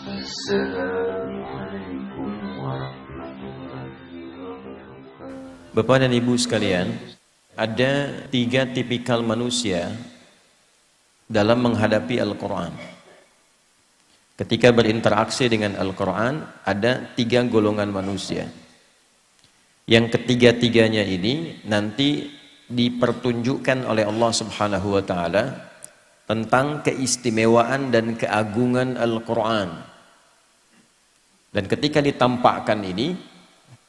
Assalamualaikum warahmatullahi wabarakatuh. Bapak dan Ibu sekalian, ada 3 tipikal manusia dalam menghadapi Al-Quran. Ketika berinteraksi dengan Al-Quran, ada 3 golongan manusia. Yang ketiga-tiganya ini nanti dipertunjukkan oleh Allah Subhanahu wa Ta'ala tentang keistimewaan dan keagungan Al-Quran. Dan ketika ditampakkan ini,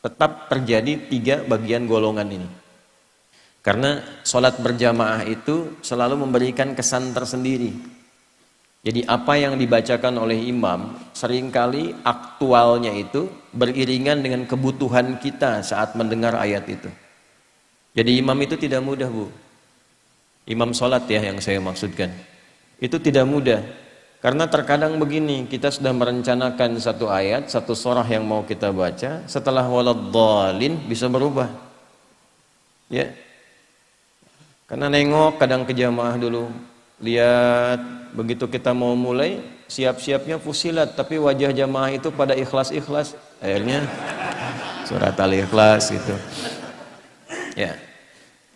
tetap terjadi 3 bagian golongan ini. Karena sholat berjamaah itu selalu memberikan kesan tersendiri. Jadi apa yang dibacakan oleh imam, seringkali aktualnya itu beriringan dengan kebutuhan kita saat mendengar ayat itu. Jadi imam itu tidak mudah, Bu. Imam sholat ya yang saya maksudkan. Itu tidak mudah. Karena terkadang begini, kita sudah merencanakan satu ayat, satu surah yang mau kita baca, setelah waladhdallin bisa berubah. Ya. Karena nengok kadang ke jamaah dulu, lihat begitu kita mau mulai, siap-siapnya fusilat, tapi wajah jamaah itu pada ikhlas-ikhlas. Akhirnya surat Al-Ikhlas gitu. Ya.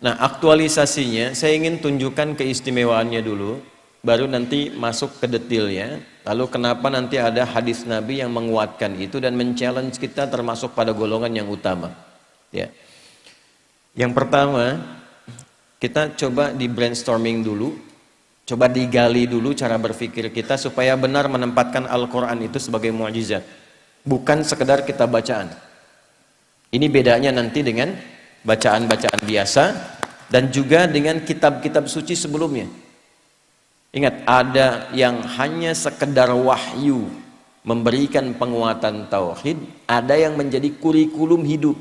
Nah, aktualisasinya saya ingin tunjukkan keistimewaannya dulu. Baru nanti masuk ke detailnya. Lalu kenapa nanti ada hadis Nabi yang menguatkan itu dan men-challenge kita termasuk pada golongan yang utama. Ya. Yang pertama, kita coba di brainstorming dulu, coba digali dulu cara berpikir kita supaya benar menempatkan Al-Quran itu sebagai mukjizat, bukan sekedar kita bacaan. Ini bedanya nanti dengan bacaan-bacaan biasa dan juga dengan kitab-kitab suci sebelumnya. Ingat, ada yang hanya sekedar wahyu memberikan penguatan tauhid, ada yang menjadi kurikulum hidup.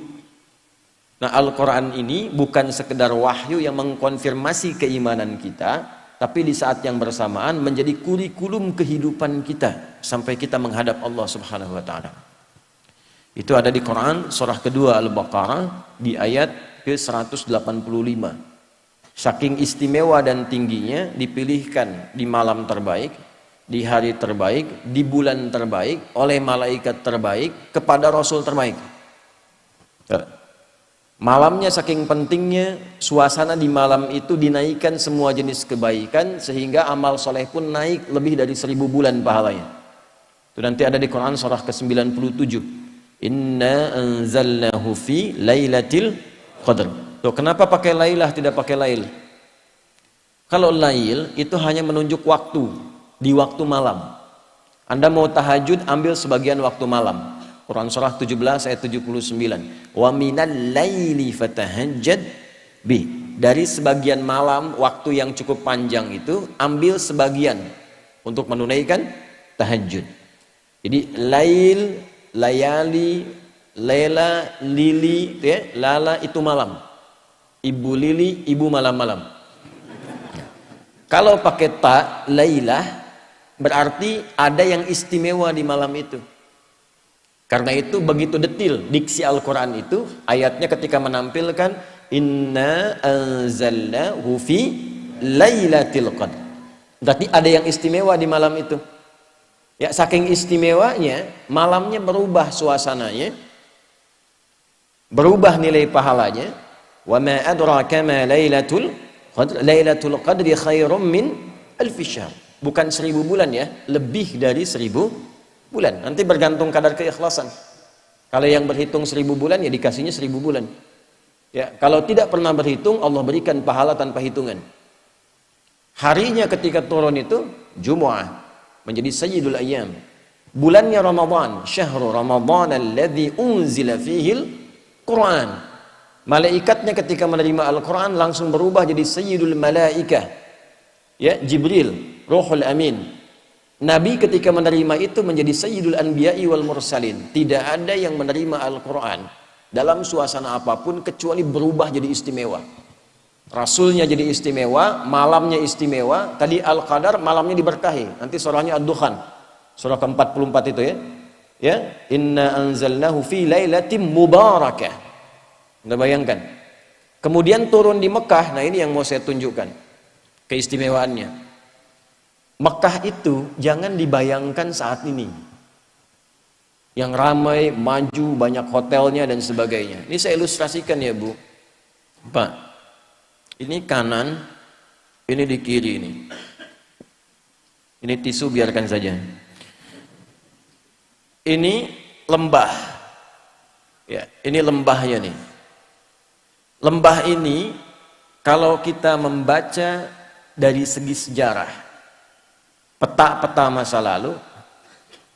Nah, Al-Quran ini bukan sekedar wahyu yang mengkonfirmasi keimanan kita, tapi di saat yang bersamaan menjadi kurikulum kehidupan kita sampai kita menghadap Allah Subhanahu wa Ta'ala. Itu ada di Quran surah kedua Al-Baqarah di ayat ke-185. Saking istimewa dan tingginya dipilihkan di malam terbaik, di hari terbaik, di bulan terbaik, oleh malaikat terbaik, kepada Rasul terbaik. Malamnya saking pentingnya, suasana di malam itu dinaikkan semua jenis kebaikan, sehingga amal soleh pun naik lebih dari 1000 bulan pahalanya. Itu nanti ada di Quran surah ke-97. Inna anzalnahu fi lailatul qadr. Tuh, kenapa pakai lailah tidak pakai lail? Kalau lail itu hanya menunjuk waktu, di waktu malam. Anda mau tahajud, ambil sebagian waktu malam. Quran surah 17 ayat 79. Wa minal laili fatahajjad bi. Dari sebagian malam, waktu yang cukup panjang itu, ambil sebagian untuk menunaikan tahajud. Jadi lail, layali, lela, lili, ya, lala itu malam. Ibu lili, ibu malam-malam. Kalau pakai ta, lailah, berarti ada yang istimewa di malam itu. Karena itu begitu detil diksi Al-Quran itu, ayatnya ketika menampilkan inna anzalnahu fi lailatul qadr. Berarti ada yang istimewa di malam itu. Ya, saking istimewanya, malamnya berubah suasananya, berubah nilai pahalanya. Wa ma adraka ma lailatul qadr. Lailatul qadri khairum min alfi syahr. Bukan 1000 bulan ya, lebih dari 1000 bulan. Nanti bergantung kadar keikhlasan. Kalau yang berhitung 1000 bulan ya dikasihnya 1000 bulan. Ya, kalau tidak pernah berhitung, Allah berikan pahala tanpa hitungan. Harinya ketika turun itu Jumu'ah, menjadi sayyidul ayyam. Bulannya Ramadan, syahrul Ramadan alladzi unzila fihil Quran. Malaikatnya ketika menerima Al-Quran langsung berubah jadi sayyidul malaikah. Ya, Jibril, Ruhul Amin. Nabi ketika menerima itu menjadi sayyidul anbiya'i wal mursalin. Tidak ada yang menerima Al-Quran dalam suasana apapun kecuali berubah jadi istimewa. Rasulnya jadi istimewa, malamnya istimewa. Tadi Al-Qadar, malamnya diberkahi. Nanti surahnya Ad-Dukhan, surah ke-44 itu ya. Ya, inna anzalnahu fi lailatin mubarakah. Anda bayangkan. Kemudian turun di Mekah. Nah, ini yang mau saya tunjukkan keistimewaannya. Mekah itu jangan dibayangkan saat ini. yang ramai, maju, banyak hotelnya dan sebagainya. Ini saya ilustrasikan ya Bu. Pak, ini kanan, ini di kiri ini. Ini tisu biarkan saja. Ini lembah. Ya, ini lembahnya nih. Lembah ini kalau kita membaca dari segi sejarah, peta-peta masa lalu,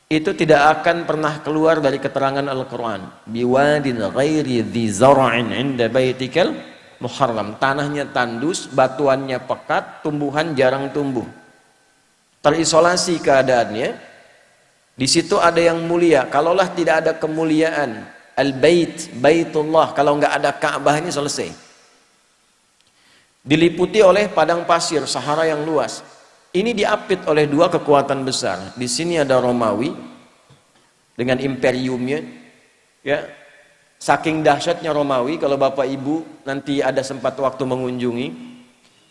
itu tidak akan pernah keluar dari keterangan Al-Quran. Biwadin ghairi dhi zara'in inda baitikal muharram. Tanahnya tandus, batuannya pekat, tumbuhan jarang tumbuh. Terisolasi keadaannya. Di situ ada yang mulia. Kalaulah tidak ada kemuliaan, al-bait, baitullah, kalau nggak ada Ka'bah ini selesai. Diliputi oleh padang pasir, Sahara yang luas. Ini diapit oleh dua kekuatan besar. Di sini ada Romawi dengan imperiumnya, ya. Saking dahsyatnya Romawi, kalau Bapak Ibu nanti ada sempat waktu mengunjungi,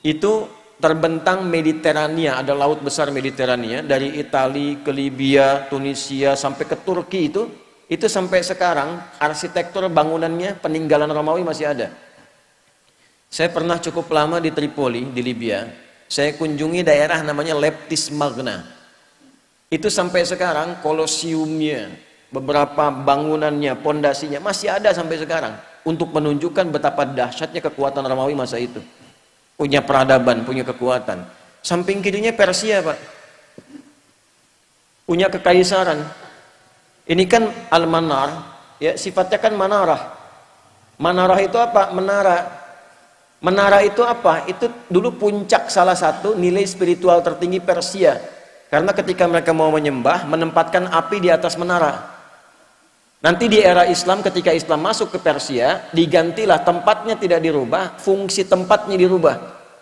itu terbentang Mediterania, ada laut besar Mediterania dari Italia ke Libya, Tunisia sampai ke Turki itu sampai sekarang arsitektur bangunannya peninggalan Romawi masih ada. Saya pernah cukup lama di Tripoli di Libya. Saya kunjungi daerah namanya Leptis Magna. Itu sampai sekarang kolosiumnya, beberapa bangunannya, pondasinya masih ada sampai sekarang untuk menunjukkan betapa dahsyatnya kekuatan Romawi masa itu. Punya peradaban, punya kekuatan. Samping kirinya Persia, Pak. Punya kekaisaran. Ini kan Al-Manar, ya, sifatnya kan manarah. Manarah itu apa? Menara. Menara itu apa? Itu dulu puncak salah satu nilai spiritual tertinggi Persia. Karena ketika mereka mau menyembah, menempatkan api di atas menara. Nanti di era Islam, ketika Islam masuk ke Persia, digantilah, tempatnya tidak dirubah, fungsi tempatnya dirubah.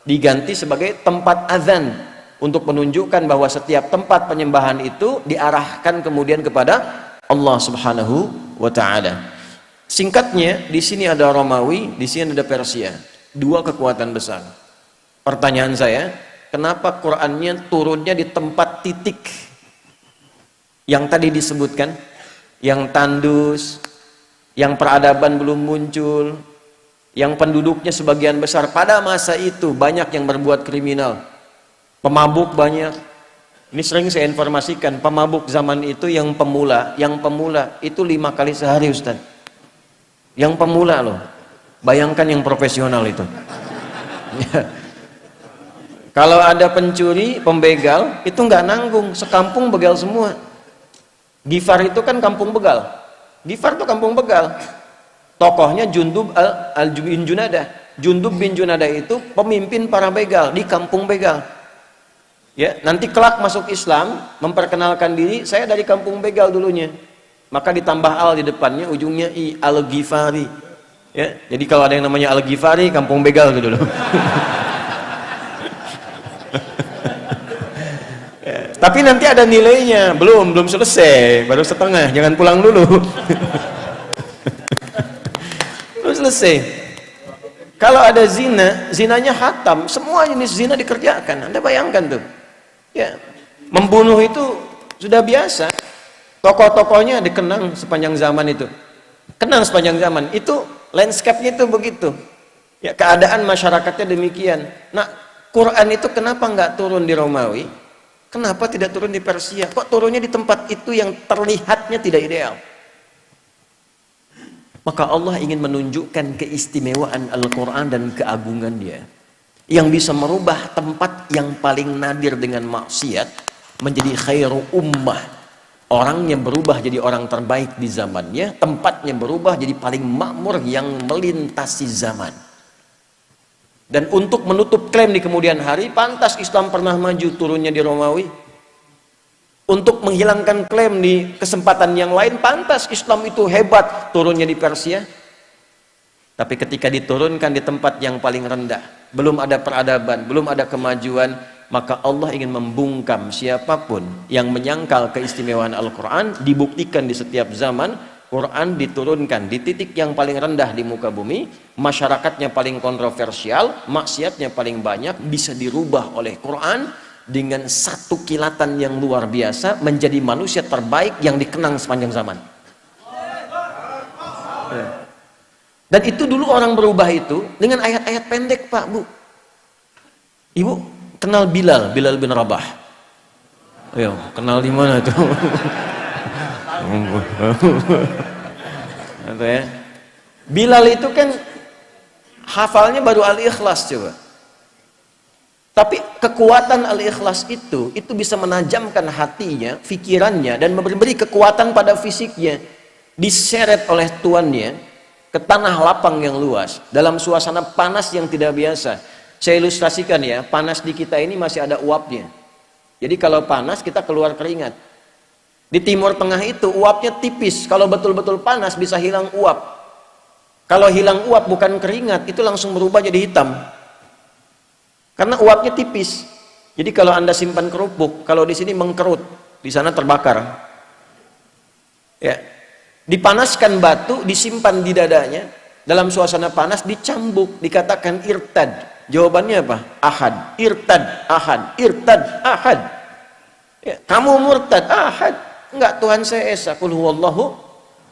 Diganti sebagai tempat azan, untuk menunjukkan bahwa setiap tempat penyembahan itu diarahkan kemudian kepada Allah Subhanahu wa Ta'ala. Singkatnya, di sini ada Romawi, di sini ada Persia. Dua kekuatan besar. Pertanyaan saya, kenapa Qur'annya turunnya di tempat titik yang tadi disebutkan, yang tandus, yang peradaban belum muncul, yang penduduknya sebagian besar pada masa itu banyak yang berbuat kriminal, pemabuk banyak. Ini sering saya informasikan, pemabuk zaman itu yang pemula itu 5 kali sehari, Ustaz. Yang pemula loh. Bayangkan yang profesional itu. Kalau ada pencuri, pembegal, itu nggak nanggung, sekampung begal semua. Gifar itu kan kampung begal. Gifar itu kampung begal. Tokohnya Jundub bin Junadah. Jundub bin Junadah itu pemimpin para begal di kampung begal. Ya, nanti kelak masuk Islam, memperkenalkan diri, saya dari kampung begal dulunya. Maka ditambah al di depannya, ujungnya i, Al-Ghifari. Ya, jadi kalau ada yang namanya Al-Ghifari, kampung begal gitu loh. Ya, tapi nanti ada nilainya, belum selesai, baru setengah, jangan pulang dulu. Belum selesai. Kalau ada zina, zinanya hatam, semua jenis zina dikerjakan. Anda bayangkan tuh. Ya, membunuh itu sudah biasa. Tokoh-tokohnya dikenang sepanjang zaman itu. Kenang sepanjang zaman. Itu landscape-nya itu begitu. Ya, keadaan masyarakatnya demikian. Nah, Quran itu kenapa nggak turun di Romawi? Kenapa tidak turun di Persia? Kok turunnya di tempat itu yang terlihatnya tidak ideal? Maka Allah ingin menunjukkan keistimewaan Al-Quran dan keagungan dia, yang bisa merubah tempat yang paling nadir dengan maksiat menjadi khairu ummah. Orangnya berubah jadi orang terbaik di zamannya, tempatnya berubah jadi paling makmur yang melintasi zaman. Dan untuk menutup klaim di kemudian hari, pantas Islam pernah maju turunnya di Romawi. Untuk menghilangkan klaim di kesempatan yang lain, pantas Islam itu hebat turunnya di Persia. Tapi ketika diturunkan di tempat yang paling rendah, belum ada peradaban, belum ada kemajuan, maka Allah ingin membungkam siapapun yang menyangkal keistimewaan Al-Quran. Dibuktikan di setiap zaman, Quran diturunkan di titik yang paling rendah di muka bumi, masyarakatnya paling kontroversial, maksiatnya paling banyak, bisa dirubah oleh Quran dengan satu kilatan yang luar biasa, menjadi manusia terbaik yang dikenang sepanjang zaman. Ya. Dan itu dulu orang berubah itu dengan ayat-ayat pendek, Pak, Bu. Ibu kenal Bilal bin Rabah? Ayo, kenal di mana tuh? Atau ya. Bilal itu kan hafalnya baru Al-Ikhlas coba. Tapi kekuatan Al-Ikhlas itu bisa menajamkan hatinya, pikirannya, dan memberi kekuatan pada fisiknya. Diseret oleh tuannya ke tanah lapang yang luas, dalam suasana panas yang tidak biasa. Saya ilustrasikan ya, panas di kita ini masih ada uapnya. Jadi kalau panas kita keluar keringat. Di Timur Tengah itu uapnya tipis, kalau betul-betul panas bisa hilang uap. Kalau hilang uap bukan keringat, itu langsung berubah jadi hitam. Karena uapnya tipis. Jadi kalau Anda simpan kerupuk, kalau di sini mengkerut, di sana terbakar. Ya. Dipanaskan batu, disimpan di dadanya, dalam suasana panas dicambuk, dikatakan irtad. Jawabannya apa? Ahad. Irtad, ahad. Irtad, ahad. Ya, kamu murtad, ahad. Enggak, Tuhan saya esa, qul huwallahu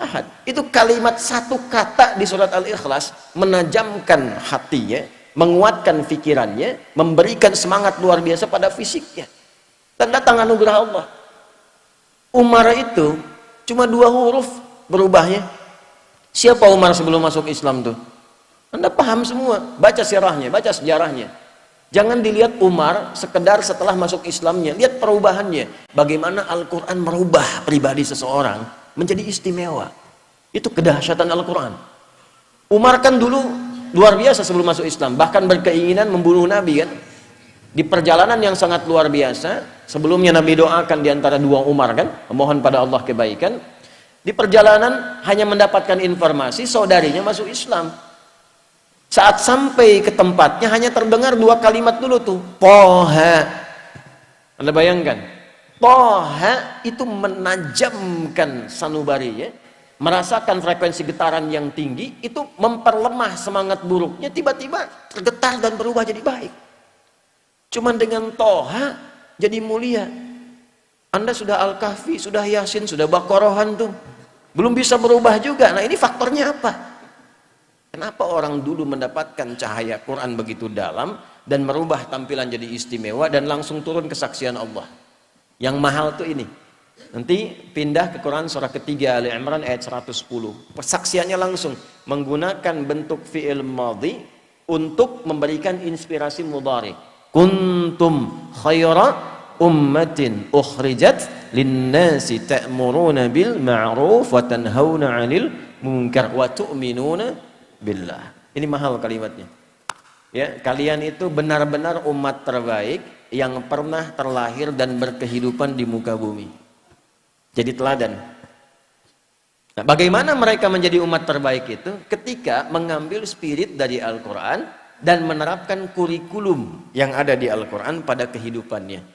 ahad. Itu kalimat satu kata di surat Al-Ikhlas menajamkan hatinya, menguatkan pikirannya, memberikan semangat luar biasa pada fisiknya. Dan datang anugerah Allah. Umar itu cuma 2 huruf berubahnya. Siapa Umar sebelum masuk Islam tuh? Anda paham semua, baca sirahnya, baca sejarahnya. Jangan dilihat Umar sekedar setelah masuk Islamnya, lihat perubahannya. Bagaimana Al-Quran merubah pribadi seseorang menjadi istimewa. Itu kedahsyatan Al-Quran. Umar kan dulu luar biasa sebelum masuk Islam, bahkan berkeinginan membunuh Nabi kan. Di perjalanan yang sangat luar biasa, sebelumnya Nabi doakan diantara 2 Umar kan, memohon pada Allah kebaikan. Di perjalanan hanya mendapatkan informasi saudarinya masuk Islam. Saat sampai ke tempatnya hanya terdengar 2 kalimat dulu tuh, Toha. Anda bayangkan, Toha itu menajamkan sanubarinya, merasakan frekuensi getaran yang tinggi, itu memperlemah semangat buruknya, tiba-tiba tergetar dan berubah jadi baik. Cuman dengan Toha jadi mulia. Anda sudah Al-Kahfi, sudah Yasin, sudah Baqarahan tuh, belum bisa berubah juga. Nah ini faktornya apa? Kenapa orang dulu mendapatkan cahaya Quran begitu dalam dan merubah tampilan jadi istimewa dan langsung turun kesaksian Allah? Yang mahal tuh ini. Nanti pindah ke Quran surah ketiga Ali Imran ayat 110. Persaksiannya langsung menggunakan bentuk fi'il madhi untuk memberikan inspirasi mudhari. Kuntum khaira ummatin ukhrijat linnasi ta'muruna bil ma'ruf wa tanhauna 'anil munkar wa tu'minuna billah. Ini mahal kalimatnya. Ya, kalian itu benar-benar umat terbaik yang pernah terlahir dan berkehidupan di muka bumi. Jadi teladan. Nah, bagaimana mereka menjadi umat terbaik itu? Ketika mengambil spirit dari Al-Quran dan menerapkan kurikulum yang ada di Al-Quran pada kehidupannya.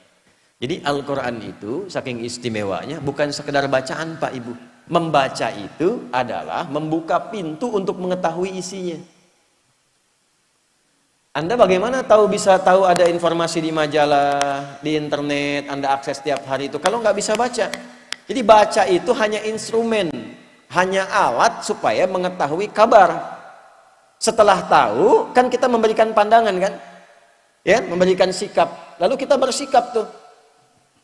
Jadi Al-Quran itu saking istimewanya bukan sekedar bacaan Pak Ibu. Membaca itu adalah membuka pintu untuk mengetahui isinya. Anda bagaimana bisa tahu ada informasi di majalah, di internet, Anda akses setiap hari itu kalau nggak bisa baca. Jadi baca itu hanya instrumen, hanya alat supaya mengetahui kabar. Setelah tahu, kan kita memberikan pandangan kan? Ya, memberikan sikap. Lalu kita bersikap tuh.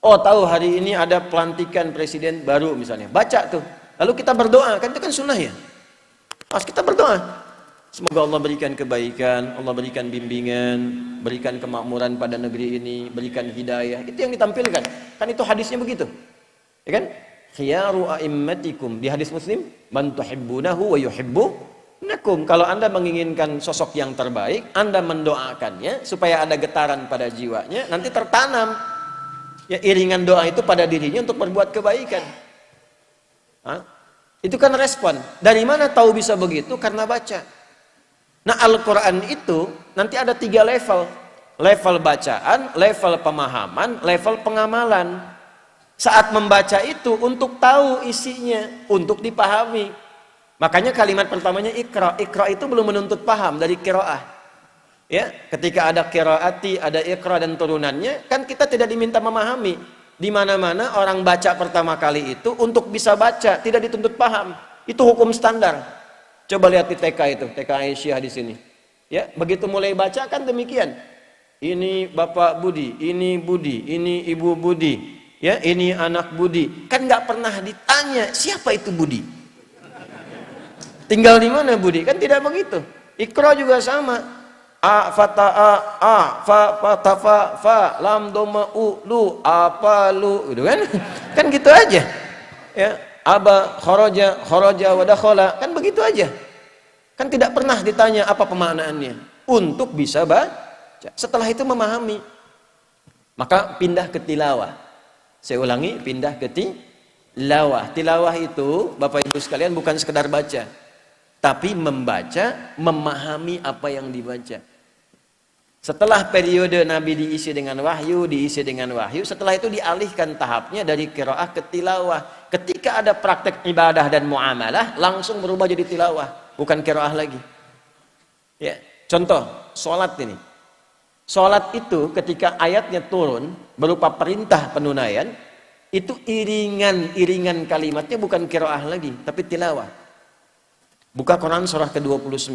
Oh, tahu hari ini ada pelantikan presiden baru misalnya. Baca tuh. Lalu kita berdoa, kan itu kan sunnah ya. Pas kita berdoa, semoga Allah berikan kebaikan, Allah berikan bimbingan, berikan kemakmuran pada negeri ini, berikan hidayah. Itu yang ditampilkan. Kan itu hadisnya begitu. Ya kan? Khiyaru a'immatikum di hadis Muslim, man tuhibbunahu wa yuhibbunakum. Kalau Anda menginginkan sosok yang terbaik, Anda mendoakannya supaya ada getaran pada jiwanya, nanti tertanam ya iringan doa itu pada dirinya untuk berbuat kebaikan. Itu kan respon. Dari mana tahu bisa begitu? Karena baca. Nah, Al-Quran itu nanti ada 3 level. Level bacaan, level pemahaman, level pengamalan. Saat membaca itu untuk tahu isinya, untuk dipahami. Makanya kalimat pertamanya ikra. Ikra itu belum menuntut paham dari qiraah. Ya, ketika ada qiraati, ada ikra dan turunannya, kan kita tidak diminta memahami. Di mana-mana orang baca pertama kali itu untuk bisa baca, tidak dituntut paham. Itu hukum standar. Coba lihat di TK itu, TK Aisyah di sini. Ya, begitu mulai baca kan demikian. Ini Bapak Budi, ini Budi, ini Ibu Budi, ya, ini anak Budi. Kan nggak pernah ditanya siapa itu Budi. Tinggal di mana Budi? Kan tidak begitu. Iqra juga sama. A fata a fa fata fa lam doma lu apa lu, gitu kan? Kan gitu aja. Ya. Aba kharaja wa dakhala, kan begitu aja. Kan tidak pernah ditanya apa pemaknaannya untuk bisa baca. Setelah itu memahami, maka pindah ke tilawah. Saya ulangi, pindah ke tilawah. Tilawah itu Bapak Ibu sekalian bukan sekedar baca, tapi membaca, memahami apa yang dibaca. Setelah periode Nabi diisi dengan wahyu, setelah itu dialihkan tahapnya dari qiraah ke tilawah. Ketika ada praktek ibadah dan muamalah, langsung berubah jadi tilawah, bukan qiraah lagi. Ya, contoh, sholat ini. Sholat itu ketika ayatnya turun berupa perintah penunaian, itu iringan kalimatnya bukan qiraah lagi, tapi tilawah. Buka Quran surah ke-29,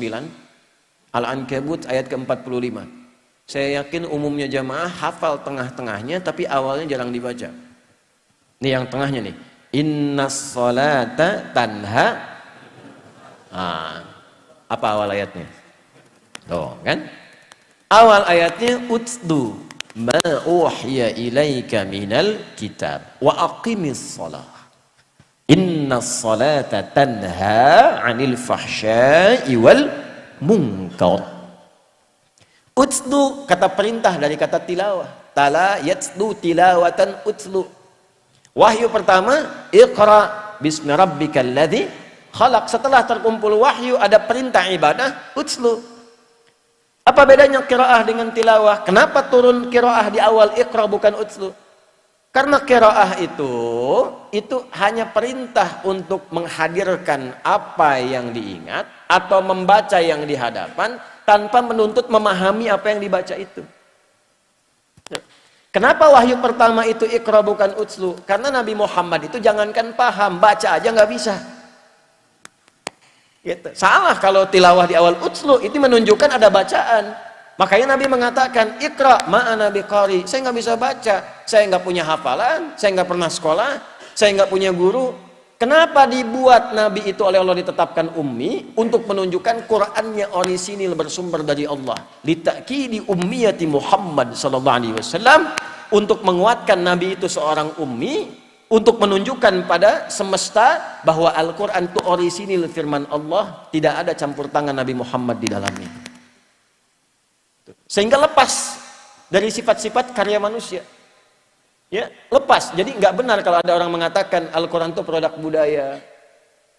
Al-Ankabut ayat ke-45. Saya yakin umumnya jamaah hafal tengah-tengahnya, tapi awalnya jarang dibaca. Ini yang tengahnya nih. Innas sholata tanha. Apa awal ayatnya? Tuh kan? Awal ayatnya utlu ma uhiya ilaika minal kitab wa aqimis sholah. Innas sholata tanha 'anil fahsya'i wal munkar. Utlu kata perintah dari kata tilawah. Tala yatlu tilawatan utlu. Wahyu pertama, iqra bismi rabbikal ladzi khalaq. Setelah terkumpul wahyu ada perintah ibadah, utlu. Apa bedanya qiraah dengan tilawah? Kenapa turun qiraah di awal iqra bukan utlu? Karena qiraah itu hanya perintah untuk menghadirkan apa yang diingat atau membaca yang di hadapan, tanpa menuntut memahami apa yang dibaca itu. Kenapa wahyu pertama itu iqra bukan utslu? Karena Nabi Muhammad itu jangankan paham, baca aja nggak bisa. Gitu. Salah kalau tilawah di awal utslu, itu menunjukkan ada bacaan. Makanya Nabi mengatakan iqra ma'ana biqari. Saya nggak bisa baca, saya nggak punya hafalan, saya nggak pernah sekolah, saya nggak punya guru. Kenapa dibuat Nabi itu oleh Allah ditetapkan ummi? Untuk menunjukkan Qur'annya orisinil bersumber dari Allah. Litakidi ummiyati Muhammad sallallahu alaihi wasallam, untuk menguatkan Nabi itu seorang ummi, untuk menunjukkan pada semesta bahwa Al-Qur'an itu orisinil firman Allah, tidak ada campur tangan Nabi Muhammad di dalamnya. Sehingga lepas dari sifat-sifat karya manusia. Ya, lepas. Jadi nggak benar kalau ada orang mengatakan Al-Quran itu produk budaya,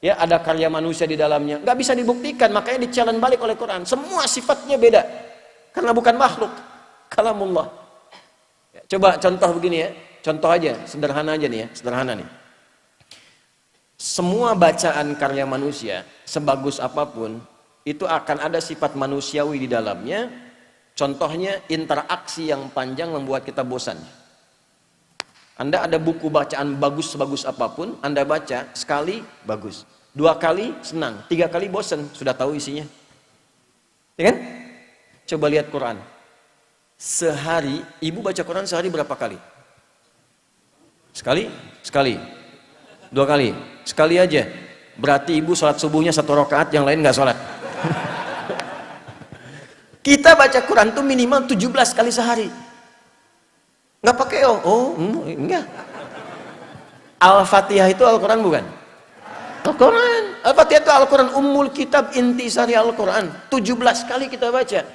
ya, ada karya manusia di dalamnya. Nggak bisa dibuktikan, makanya di-challenge balik oleh Quran. Semua sifatnya beda, karena bukan makhluk, kalamullah. Ya, coba contoh begini ya, contoh aja, sederhana aja nih ya, sederhana nih. Semua bacaan karya manusia, sebagus apapun, itu akan ada sifat manusiawi di dalamnya. Contohnya interaksi yang panjang membuat kita bosan. Anda ada buku bacaan bagus sebagus apapun, Anda baca sekali bagus, 2 kali senang, 3 kali bosan, sudah tahu isinya. Ya kan? Coba lihat Quran. Sehari, ibu baca Quran sehari berapa kali? Sekali? Sekali. 2 kali? Sekali aja. Berarti ibu sholat subuhnya 1 rakaat, yang lain nggak sholat. Kita baca Quran tuh minimal 17 kali sehari. Nggak pakai enggak. Al-Fatihah itu Al-Quran bukan? Al-Quran. Al-Fatihah itu Al-Quran, ummul kitab, intisari Al-Quran. 17 kali kita baca.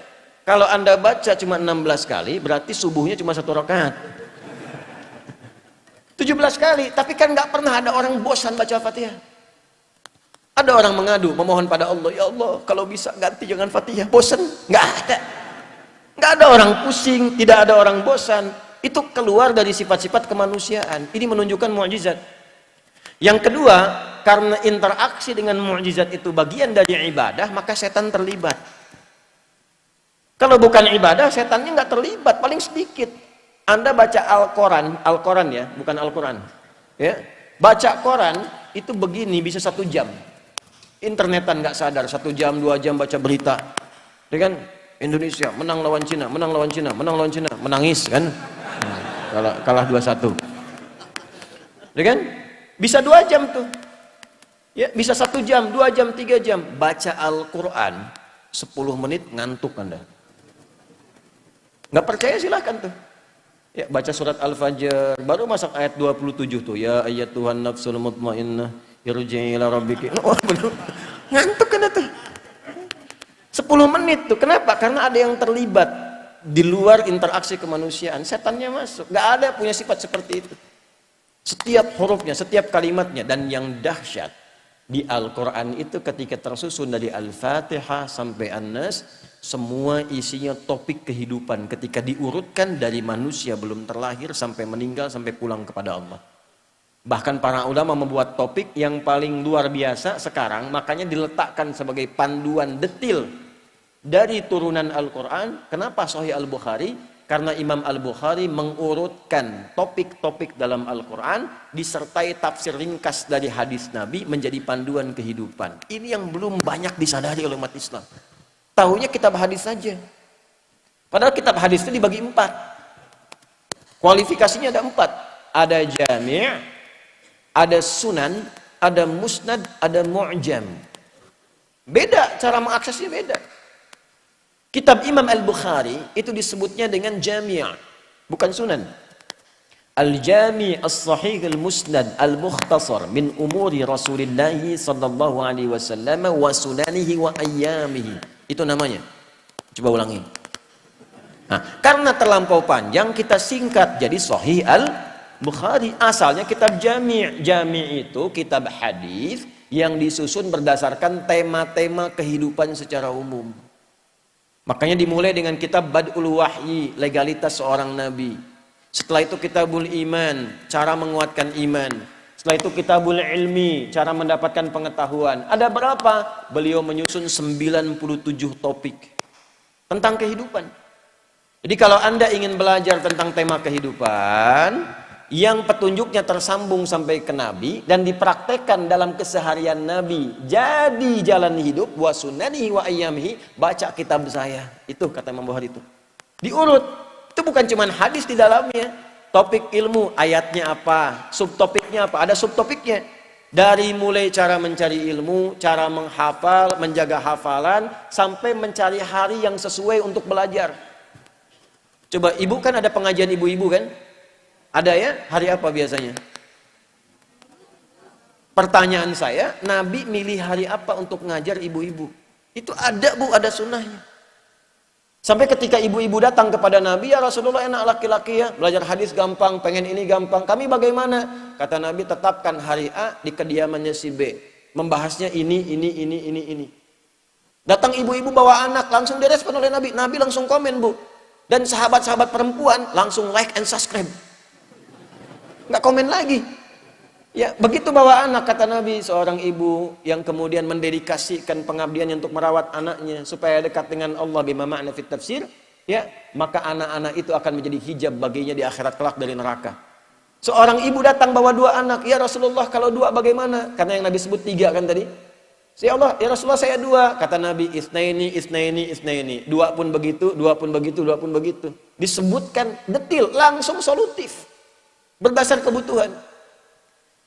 Kalau Anda baca cuma 16 kali, berarti subuhnya cuma 1 rakaat. 17 kali, tapi kan nggak pernah ada orang bosan baca Al-Fatihah. Ada orang mengadu, memohon pada Allah, ya Allah, kalau bisa ganti jangan Fatihah, bosan. Nggak ada. Nggak ada orang pusing, tidak ada orang bosan. Itu keluar dari sifat-sifat kemanusiaan. Ini menunjukkan mukjizat. Yang kedua, karena interaksi dengan mukjizat itu bagian dari ibadah, maka setan terlibat. Kalau bukan ibadah, setannya nggak terlibat, paling sedikit. Anda baca Al-Quran ya, bukan Al-Quran. Ya, baca Quran itu begini bisa 1 jam. internetan nggak sadar 1 jam 2 jam baca berita, ya kan? Indonesia menang lawan Cina, menang lawan Cina, menang lawan Cina, menangis kan? Kalah 2-1, ya kan? Bisa 2 jam tuh, ya bisa 1 jam, 2 jam, 3 jam baca Al-Quran 10 menit ngantuk Anda. Nggak percaya silahkan tuh. Ya, baca surat Al-Fajr, baru masak ayat 27 tuh, ya ayat Tuhan nafsul mutmainnah irji'i ila rabbiki. Oh, bener. Ngantuk kan tuh. 10 menit tuh. Kenapa? Karena ada yang terlibat di luar interaksi kemanusiaan. Setannya masuk. Nggak ada punya sifat seperti itu. Setiap hurufnya, setiap kalimatnya. Dan yang dahsyat di Al-Quran itu ketika tersusun dari Al-Fatihah sampai An-Nas, semua isinya topik kehidupan ketika diurutkan dari manusia belum terlahir sampai meninggal sampai pulang kepada Allah. Bahkan para ulama membuat topik yang paling luar biasa sekarang, makanya diletakkan sebagai panduan detil dari turunan Al-Quran. Kenapa Sahih Al-Bukhari? Karena Imam Al-Bukhari mengurutkan topik-topik dalam Al-Quran disertai tafsir ringkas dari hadis Nabi menjadi panduan kehidupan. Ini yang belum banyak disadari oleh umat Islam. Tahunya kitab hadis saja. Padahal kitab hadis itu dibagi 4. Kualifikasinya ada 4. Ada jami', ada sunan, ada musnad, ada mu'jam. Beda, cara mengaksesnya beda. Kitab Imam Al-Bukhari itu disebutnya dengan jami', bukan sunan. Al-Jami' As-Sahih Al-Musnad Al-Mukhtasar min umuri Rasulillah sallallahu alaihi wasallam wa sunanihi wa ayyamihi. Itu namanya. Coba ulangi. Nah, karena terlampau panjang kita singkat jadi Sahih Al-Bukhari. Asalnya kitab Jami'. Jami' itu kitab hadis yang disusun berdasarkan tema-tema kehidupan secara umum. Makanya dimulai dengan kitab Bad'ul Wahyi, legalitas seorang nabi. Setelah itu kitabul iman, cara menguatkan iman. Setelah itu kitabul ilmi, cara mendapatkan pengetahuan. Ada berapa? Beliau menyusun 97 topik tentang kehidupan. Jadi kalau Anda ingin belajar tentang tema kehidupan yang petunjuknya tersambung sampai ke Nabi dan dipraktekkan dalam keseharian Nabi jadi jalan hidup, wa sunanihi wa ayyamihi, baca kitab saya. Itu kata Imam Bukhari itu. Diurut. Itu bukan cuma hadis di dalamnya. Topik ilmu, ayatnya apa, subtopiknya apa, ada subtopiknya. Dari mulai cara mencari ilmu, cara menghafal, menjaga hafalan, sampai mencari hari yang sesuai untuk belajar. Coba, ibu kan ada pengajian ibu-ibu kan? Ada ya? Hari apa biasanya? Pertanyaan saya, Nabi milih hari apa untuk ngajar ibu-ibu? Itu ada bu, ada sunnahnya. Sampai ketika ibu-ibu datang kepada Nabi, ya Rasulullah enak laki-laki ya, belajar hadis gampang, pengen ini gampang. Kami bagaimana? Kata Nabi, tetapkan hari A di kediamannya si B. Membahasnya ini. Datang ibu-ibu bawa anak, langsung direspon oleh Nabi. Nabi langsung komen bu. Dan sahabat-sahabat perempuan langsung like and subscribe. Nggak komen lagi. Ya, begitu bawa anak, kata Nabi, seorang ibu yang kemudian mendedikasikan pengabdiannya untuk merawat anaknya supaya dekat dengan Allah bima ma'na fit tafsir, ya, maka anak-anak itu akan menjadi hijab baginya di akhirat kelak dari neraka. Seorang ibu datang bawa 2 anak, ya Rasulullah kalau 2 bagaimana? Karena yang Nabi sebut 3 kan tadi. Ya Allah, ya Rasulullah saya 2. Kata Nabi, isnaini. 2 pun begitu, 2 pun begitu, 2 pun begitu. Disebutkan detil, langsung solutif. Berdasar kebutuhan.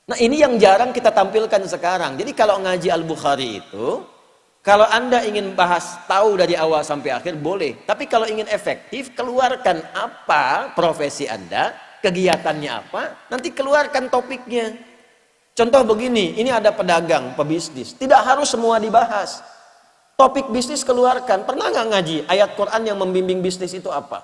Nah ini yang jarang kita tampilkan sekarang. Jadi kalau ngaji Al-Bukhari itu, kalau Anda ingin bahas tahu dari awal sampai akhir boleh. Tapi kalau ingin efektif, keluarkan apa profesi Anda, kegiatannya apa, nanti keluarkan topiknya. Contoh begini, ini ada pedagang, pebisnis. Tidak harus semua dibahas. Topik bisnis keluarkan. Pernah nggak ngaji ayat Quran yang membimbing bisnis itu apa?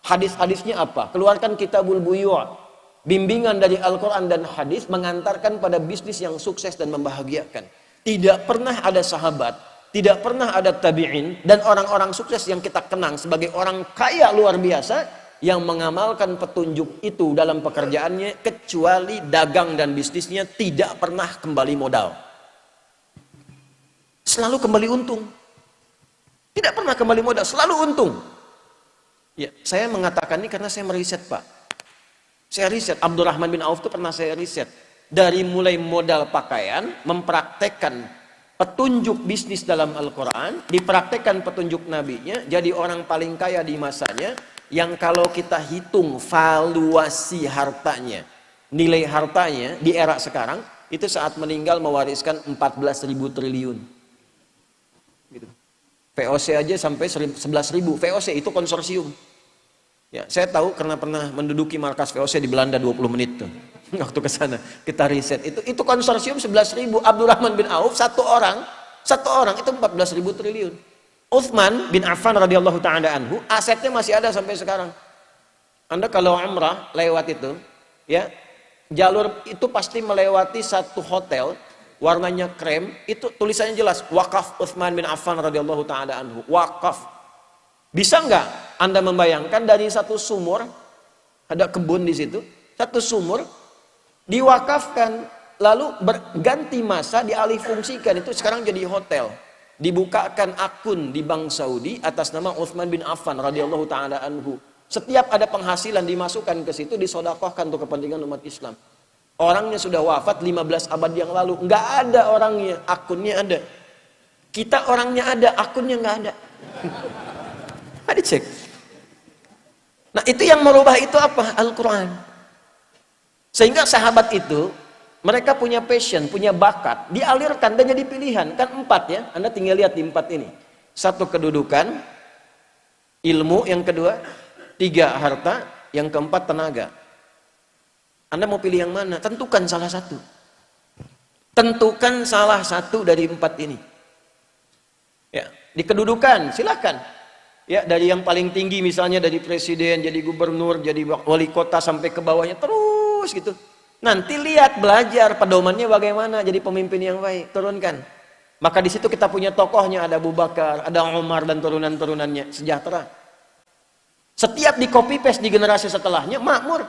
Hadis-hadisnya apa? Keluarkan Kitabul Buyu'. Bimbingan dari Al-Quran dan hadis mengantarkan pada bisnis yang sukses dan membahagiakan. Tidak pernah ada sahabat, tidak pernah ada tabi'in, dan orang-orang sukses yang kita kenang sebagai orang kaya luar biasa yang mengamalkan petunjuk itu dalam pekerjaannya, kecuali dagang dan bisnisnya tidak pernah kembali modal. Selalu kembali untung. Tidak pernah kembali modal, selalu untung. Ya, saya mengatakan ini karena saya meriset, Pak. Saya riset, Abdurrahman bin Auf itu pernah saya riset. Dari mulai modal pakaian, mempraktekkan petunjuk bisnis dalam Al-Quran, dipraktekkan petunjuk nabinya, jadi orang paling kaya di masanya, yang kalau kita hitung valuasi hartanya, nilai hartanya di era sekarang, itu saat meninggal mewariskan 14.000 triliun. Gitu. VOC aja sampai 11.000. VOC itu konsorsium. Ya, saya tahu karena pernah menduduki markas VOC di Belanda 20 menit tuh. Waktu ke sana kita riset itu konsorsium 11.000. Abdurrahman bin Auf satu orang itu 14.000 triliun. Utsman bin Affan radhiyallahu taala anhu asetnya masih ada sampai sekarang. Anda kalau umrah lewat itu, ya, jalur itu pasti melewati satu hotel warnanya krem, itu tulisannya jelas wakaf Utsman bin Affan radhiyallahu taala anhu. Wakaf. Bisa nggak Anda membayangkan dari satu sumur, ada kebun di situ, satu sumur diwakafkan, lalu berganti masa dialih fungsikan, itu sekarang jadi hotel. Dibukakan akun di Bank Saudi atas nama Utsman bin Affan radhiyallahu taala anhu. Setiap ada penghasilan dimasukkan ke situ, disedekahkan untuk kepentingan umat Islam. Orangnya sudah wafat 15 abad yang lalu, nggak ada orangnya, akunnya ada. Kita orangnya ada, akunnya nggak ada. Ada cek. Nah itu yang merubah itu apa? Al-Quran. Sehingga sahabat itu, mereka punya passion, punya bakat, dialirkan dan jadi pilihan. Kan 4 ya, Anda tinggal lihat di 4 ini. 1 kedudukan, ilmu yang kedua, 3 harta, yang keempat tenaga. Anda mau pilih yang mana? Tentukan salah satu. Tentukan salah satu dari 4 ini. Ya, di kedudukan silakan. Ya, dari yang paling tinggi misalnya dari presiden, jadi gubernur, jadi wali kota sampai ke bawahnya terus gitu. Nanti lihat belajar pedomannya bagaimana jadi pemimpin yang baik, turunkan. Maka di situ kita punya tokohnya, ada Abu Bakar, ada Umar dan turunan-turunannya, sejahtera. Setiap di copy paste di generasi setelahnya makmur.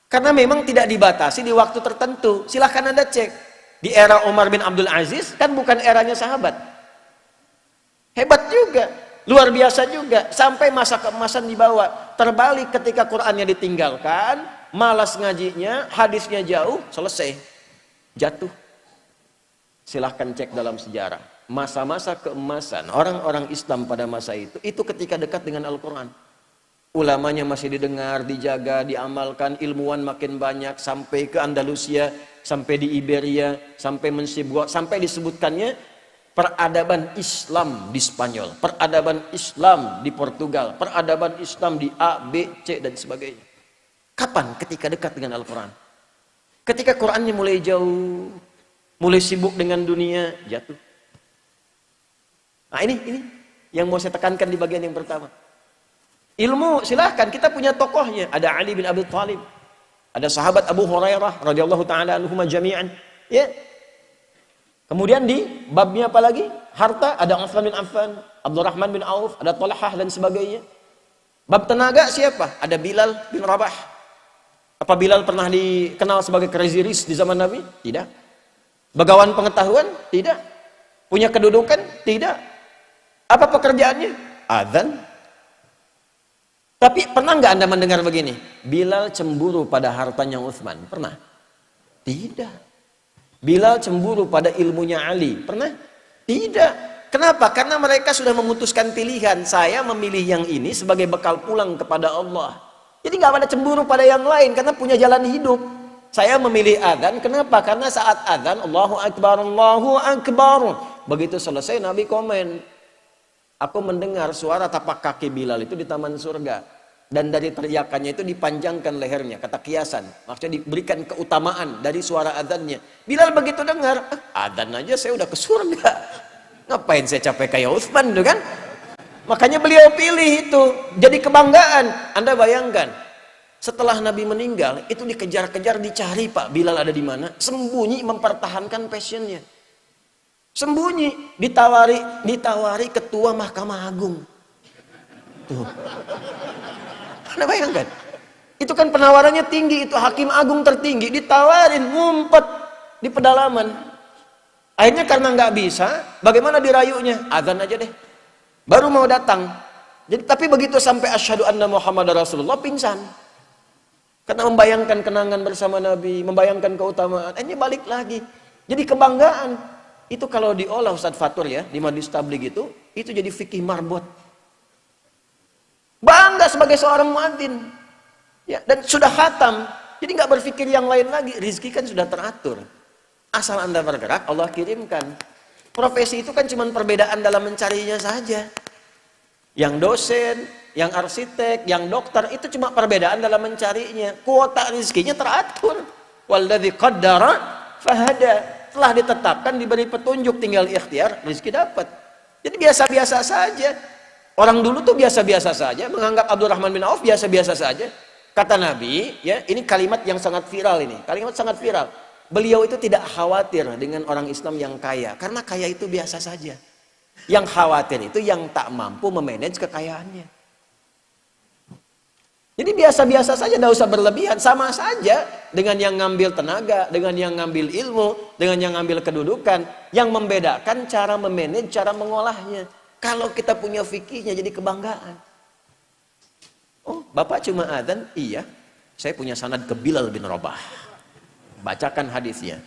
Karena memang tidak dibatasi di waktu tertentu. Silahkan Anda cek. Di era Umar bin Abdul Aziz kan bukan eranya sahabat. Hebat juga. Luar biasa juga, sampai masa keemasan dibawa. Terbalik ketika Qur'annya ditinggalkan, malas ngajinya, hadisnya jauh, selesai. Jatuh. Silahkan cek dalam sejarah. Masa-masa keemasan, orang-orang Islam pada masa itu ketika dekat dengan Al-Quran. Ulamanya masih didengar, dijaga, diamalkan, ilmuwan makin banyak, sampai ke Andalusia, sampai di Iberia, sampai Mensibua, sampai disebutkannya peradaban Islam di Spanyol, peradaban Islam di Portugal, peradaban Islam di A, B, C, dan sebagainya. Kapan? Ketika dekat dengan Al-Quran. Ketika Qurannya mulai jauh, mulai sibuk dengan dunia, jatuh. Nah ini yang mau saya tekankan di bagian yang pertama. Ilmu silahkan, kita punya tokohnya. Ada Ali bin Abi Thalib, ada sahabat Abu Hurairah radhiyallahu taala anhum jami'an. Ya. Kemudian di babnya apa lagi? Harta, ada Utsman bin Affan, Abdurrahman bin Auf, ada Talhah dan sebagainya. Bab tenaga siapa? Ada Bilal bin Rabah. Apa Bilal pernah dikenal sebagai crazy rich di zaman Nabi? Tidak. Bagawan pengetahuan? Tidak. Punya kedudukan? Tidak. Apa pekerjaannya? Adzan. Tapi pernah nggak Anda mendengar begini? Bilal cemburu pada hartanya Utsman? Pernah? Tidak. Bilal cemburu pada ilmunya Ali? Pernah? Tidak. Kenapa? Karena mereka sudah memutuskan pilihan. Saya memilih yang ini sebagai bekal pulang kepada Allah. Jadi nggak ada cemburu pada yang lain karena punya jalan hidup. Saya memilih adzan. Kenapa? Karena saat adzan Allahu Akbar, Allahu Akbar. Begitu selesai Nabi komen, aku mendengar suara tapak kaki Bilal itu di taman surga. Dan dari teriakannya itu dipanjangkan lehernya, kata kiasan. Maksudnya diberikan keutamaan dari suara adzannya. Bilal begitu dengar, adzan aja saya udah ke surga. Ngapain saya capek kayak Utsman itu kan? Makanya beliau pilih itu, jadi kebanggaan. Anda bayangkan, setelah Nabi meninggal, itu dikejar-kejar, dicari Pak Bilal ada di mana. Sembunyi mempertahankan passionnya. Sembunyi, ditawari ketua Mahkamah Agung. Tuh. Anda bayangkan, itu kan penawarannya tinggi, itu hakim agung tertinggi, ditawarin, ngumpet di pedalaman. Akhirnya karena nggak bisa, bagaimana dirayunya? Adzan aja deh. Baru mau datang. Jadi tapi begitu sampai asyhadu anna Muhammadar Rasulullah, pingsan. Karena membayangkan kenangan bersama Nabi, membayangkan keutamaan. Akhirnya balik lagi. Jadi kebanggaan. Itu kalau diolah Ustadz Fatur ya, di Majelis Tabligh itu jadi fikih marbot. Bangga sebagai seorang muadzin. Ya, dan sudah khatam. Jadi nggak berpikir yang lain lagi. Rizki kan sudah teratur. Asal Anda bergerak, Allah kirimkan. Profesi itu kan cuma perbedaan dalam mencarinya saja. Yang dosen, yang arsitek, yang dokter, itu cuma perbedaan dalam mencarinya. Kuota rizkinya teratur. Walladzi qaddara fahada. Telah ditetapkan, diberi petunjuk, tinggal ikhtiar, rizki dapat. Jadi biasa-biasa saja. Orang dulu tuh biasa-biasa saja, menganggap Abdurrahman bin Auf biasa-biasa saja. Kata Nabi, ya, ini kalimat yang sangat viral ini. Kalimat sangat viral. Beliau itu tidak khawatir dengan orang Islam yang kaya, karena kaya itu biasa saja. Yang khawatir itu yang tak mampu memanage kekayaannya. Jadi biasa-biasa saja, tidak usah berlebihan. Sama saja dengan yang ngambil tenaga, dengan yang ngambil ilmu, dengan yang ngambil kedudukan. Yang membedakan cara memanage, cara mengolahnya. Kalau kita punya fikihnya jadi kebanggaan. Oh, Bapak cuma adzan? Iya. Saya punya sanad ke Bilal bin Rabah. Bacakan hadisnya.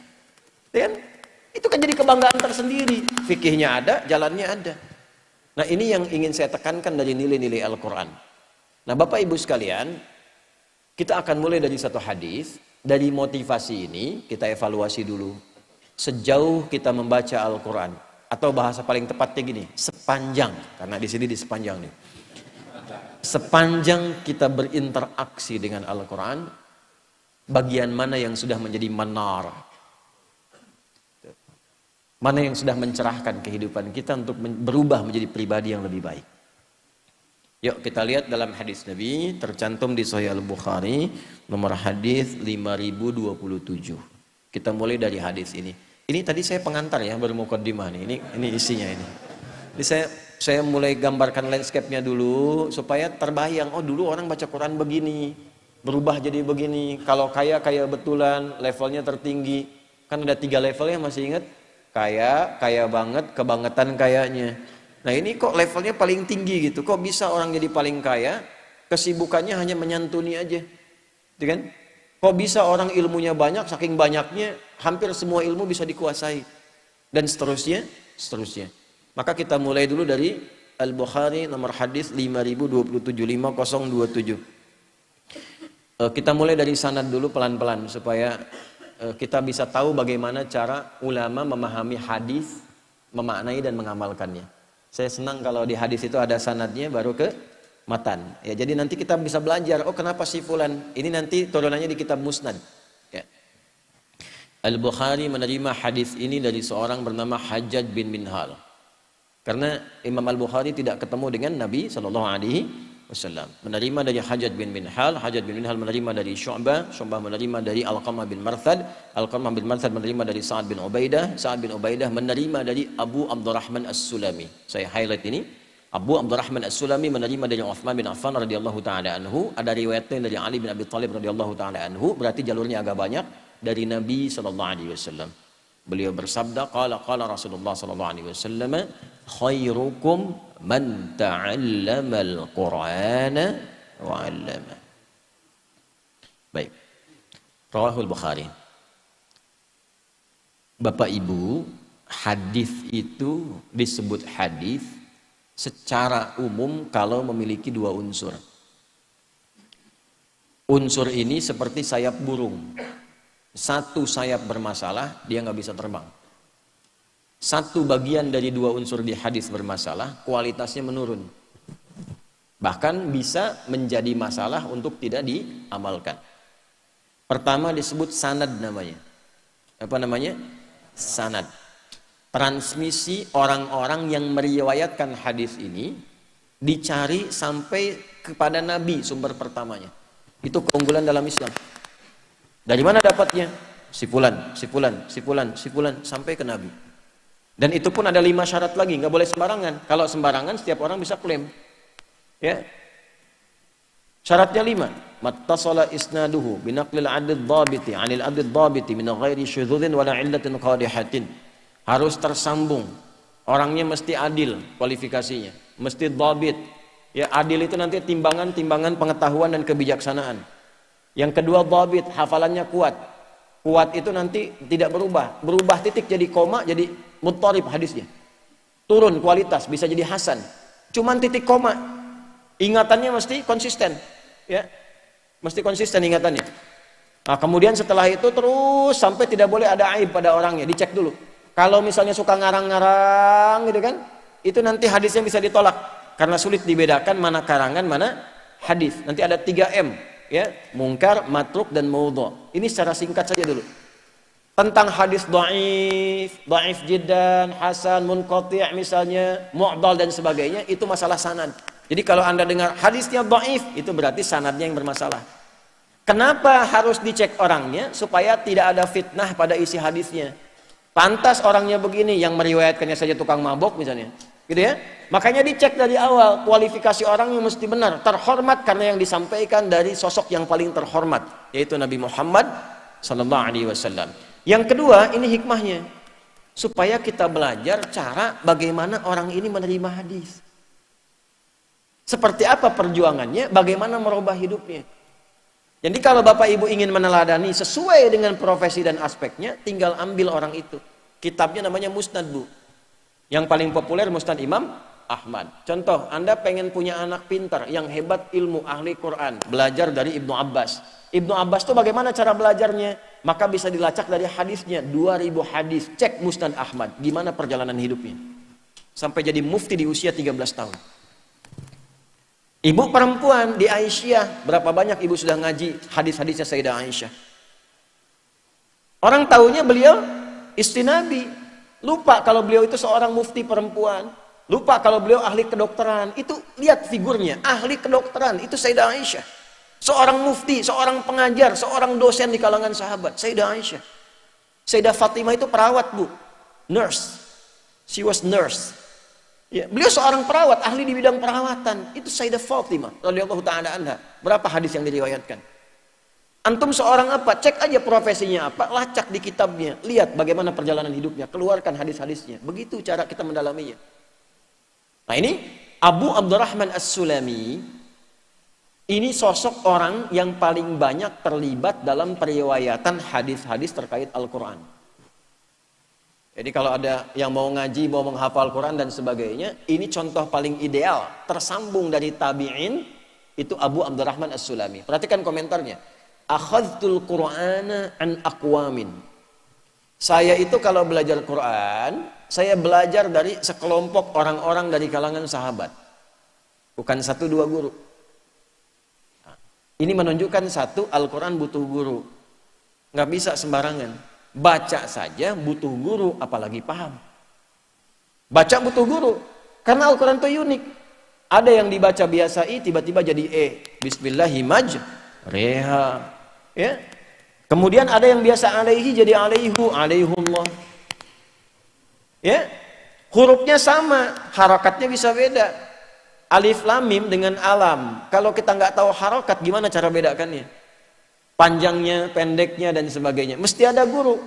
Dan itu kan jadi kebanggaan tersendiri. Fikihnya ada, jalannya ada. Nah, ini yang ingin saya tekankan dari nilai-nilai Al-Quran. Nah, Bapak Ibu sekalian, kita akan mulai dari satu hadis. Dari motivasi ini kita evaluasi dulu. Sejauh kita membaca Al-Quran, atau bahasa paling tepatnya gini, sepanjang, karena di sini di sepanjang nih. Sepanjang kita berinteraksi dengan Al-Quran, bagian mana yang sudah menjadi manar? Mana yang sudah mencerahkan kehidupan kita untuk berubah menjadi pribadi yang lebih baik? Yuk kita lihat dalam hadis Nabi tercantum di Sahih Al-Bukhari nomor hadis 5027. Kita mulai dari hadis ini. Ini tadi saya pengantar ya, baru mukaddimah nih. Ini isinya ini. Jadi saya mulai gambarkan landscape-nya dulu supaya terbayang, oh dulu orang baca Quran begini, berubah jadi begini. Kalau kaya betulan, levelnya tertinggi. Kan ada 3 levelnya, masih ingat? Kaya banget, kebangetan kayanya. Nah ini kok levelnya paling tinggi gitu, kok bisa orang jadi paling kaya, kesibukannya hanya menyantuni aja, gitu kan? Kok bisa orang ilmunya banyak, saking banyaknya, hampir semua ilmu bisa dikuasai, dan seterusnya. Maka kita mulai dulu dari Al-Bukhari nomor hadis 5027, 5027. Kita mulai dari sanad dulu pelan-pelan, supaya kita bisa tahu bagaimana cara ulama memahami hadis, memaknai dan mengamalkannya. Saya senang kalau di hadis itu ada sanadnya baru ke matan. Ya, jadi nanti kita bisa belajar, oh kenapa si fulan? Ini nanti turunannya di kitab Musnad. Ya. Al-Bukhari menerima hadis ini dari seorang bernama Hajjaj bin Minhal. Karena Imam Al-Bukhari tidak ketemu dengan Nabi SAW. Menerima dari Hajjaj bin Minhal. Hajjaj bin Minhal menerima dari Syu'bah. Syu'bah menerima dari Alqamah bin Marthad. Alqamah bin Marthad menerima dari Sa'ad bin Ubaidah. Sa'ad bin Ubaidah menerima dari Abu Abdurrahman As-Sulami. Saya highlight ini. Abu Abdurrahman As-Sulami menerima dari Uthman bin Affan radhiyallahu taala anhu. Ada riwayatnya dari Ali bin Abi Thalib radhiyallahu taala anhu. Berarti jalurnya agak banyak dari Nabi sallallahu alaihi wasallam. Beliau bersabda, qala Rasulullah sallallahu alaihi wasallam, khairukum man ta'allama al-Qur'ana wa 'allama. Baik. Rawahul Bukhari. Bapak Ibu, hadis itu disebut hadis secara umum kalau memiliki 2 unsur. Unsur ini seperti sayap burung. Satu sayap bermasalah, dia nggak bisa terbang. Satu bagian dari 2 unsur di hadis bermasalah, kualitasnya menurun. Bahkan bisa menjadi masalah untuk tidak diamalkan. Pertama disebut sanad namanya. Apa namanya? Sanad. Transmisi orang-orang yang meriwayatkan hadis ini dicari sampai kepada Nabi sumber pertamanya. Itu keunggulan dalam Islam. Dari mana dapatnya? Si fulan sampai ke Nabi. Dan itu pun ada 5 syarat lagi, nggak boleh sembarangan. Kalau sembarangan setiap orang bisa klaim. Ya. Syaratnya 5. Mattasala isnaduhu binaqlil 'adl dhabiti 'anil 'adl dhabiti min ghairi syudzudin wala 'illatin qadihatin. Harus tersambung. Orangnya mesti adil kualifikasinya, mesti dhabit. Ya, adil itu nanti timbangan pengetahuan dan kebijaksanaan. Yang kedua dhabit, hafalannya kuat. Kuat itu nanti tidak berubah. Berubah titik jadi koma, jadi muttarib hadisnya. Turun kualitas, bisa jadi hasan. Cuman titik koma. Ingatannya mesti konsisten. Ya, mesti konsisten ingatannya. Nah, kemudian setelah itu terus sampai tidak boleh ada aib pada orangnya. Dicek dulu. Kalau misalnya suka ngarang-ngarang gitu kan, itu nanti hadisnya bisa ditolak. Karena sulit dibedakan mana karangan, mana hadis. Nanti ada 3M. Ya, mungkar, matruk, dan maudhu'. Ini secara singkat saja dulu. Tentang hadis dhaif jiddan, hasan, munqati' misalnya, mu'dal dan sebagainya, itu masalah sanad. Jadi kalau Anda dengar hadisnya dhaif, itu berarti sanadnya yang bermasalah. Kenapa harus dicek orangnya? Supaya tidak ada fitnah pada isi hadisnya. Pantas orangnya begini, yang meriwayatkannya saja tukang mabok misalnya. Gitu ya. Makanya dicek dari awal, kualifikasi orang yang mesti benar, terhormat karena yang disampaikan dari sosok yang paling terhormat, yaitu Nabi Muhammad sallallahu alaihi wasallam. Yang kedua, ini hikmahnya, supaya kita belajar cara bagaimana orang ini menerima hadis. Seperti apa perjuangannya, bagaimana merubah hidupnya. Jadi kalau Bapak Ibu ingin meneladani sesuai dengan profesi dan aspeknya, tinggal ambil orang itu. Kitabnya namanya Musnad, Bu. Yang paling populer Musnad Imam Ahmad. Contoh, Anda pengen punya anak pintar yang hebat ilmu, ahli Quran, belajar dari Ibnu Abbas. Ibnu Abbas itu bagaimana cara belajarnya? Maka bisa dilacak dari hadisnya, 2000 hadis. Cek Musnad Ahmad, gimana perjalanan hidupnya. Sampai jadi mufti di usia 13 tahun. Ibu perempuan di Aisyah, berapa banyak ibu sudah ngaji hadis-hadisnya Sayyidah Aisyah. Orang taunya beliau istri Nabi. Lupa kalau beliau itu seorang mufti perempuan. Lupa kalau beliau ahli kedokteran. Itu lihat figurnya, ahli kedokteran. Itu Sayyidah Aisyah. Seorang mufti, seorang pengajar, seorang dosen di kalangan sahabat. Sayyidah Aisyah. Sayyidah Fatimah itu perawat, Bu. Nurse. She was nurse. Ya, beliau seorang perawat, ahli di bidang perawatan. Itu Sayyidah Fatimah radhiyallahu ta'ala anha. Berapa hadis yang diriwayatkan? Antum seorang apa? Cek aja profesinya apa, lacak di kitabnya, lihat bagaimana perjalanan hidupnya, keluarkan hadis-hadisnya. Begitu cara kita mendalaminya. Nah, ini Abu Abdurrahman As-Sulami, ini sosok orang yang paling banyak terlibat dalam periwayatan hadis-hadis terkait Al-Quran. Jadi kalau ada yang mau ngaji, mau menghafal Quran dan sebagainya, ini contoh paling ideal, tersambung dari tabi'in, itu Abu Abdurrahman As-Sulami. Perhatikan komentarnya. Akhadtul Qur'ana an aqwamin. Saya itu kalau belajar Quran, saya belajar dari sekelompok orang-orang dari kalangan sahabat. Bukan 1-2 guru. Ini menunjukkan satu, Al-Quran butuh guru. Nggak bisa sembarangan. Baca saja butuh guru, apalagi paham. Baca butuh guru. Karena Al-Quran itu unik. Ada yang dibaca biasa tiba-tiba jadi Bismillahirrahmanirrahim. Ya. Kemudian ada yang biasa alaihi jadi alaihu, alaihullah. Ya. Hurufnya sama, harakatnya bisa beda. Alif lam mim dengan alam. Kalau kita nggak tahu harakat, gimana cara bedakannya? Panjangnya, pendeknya dan sebagainya. Mesti ada guru.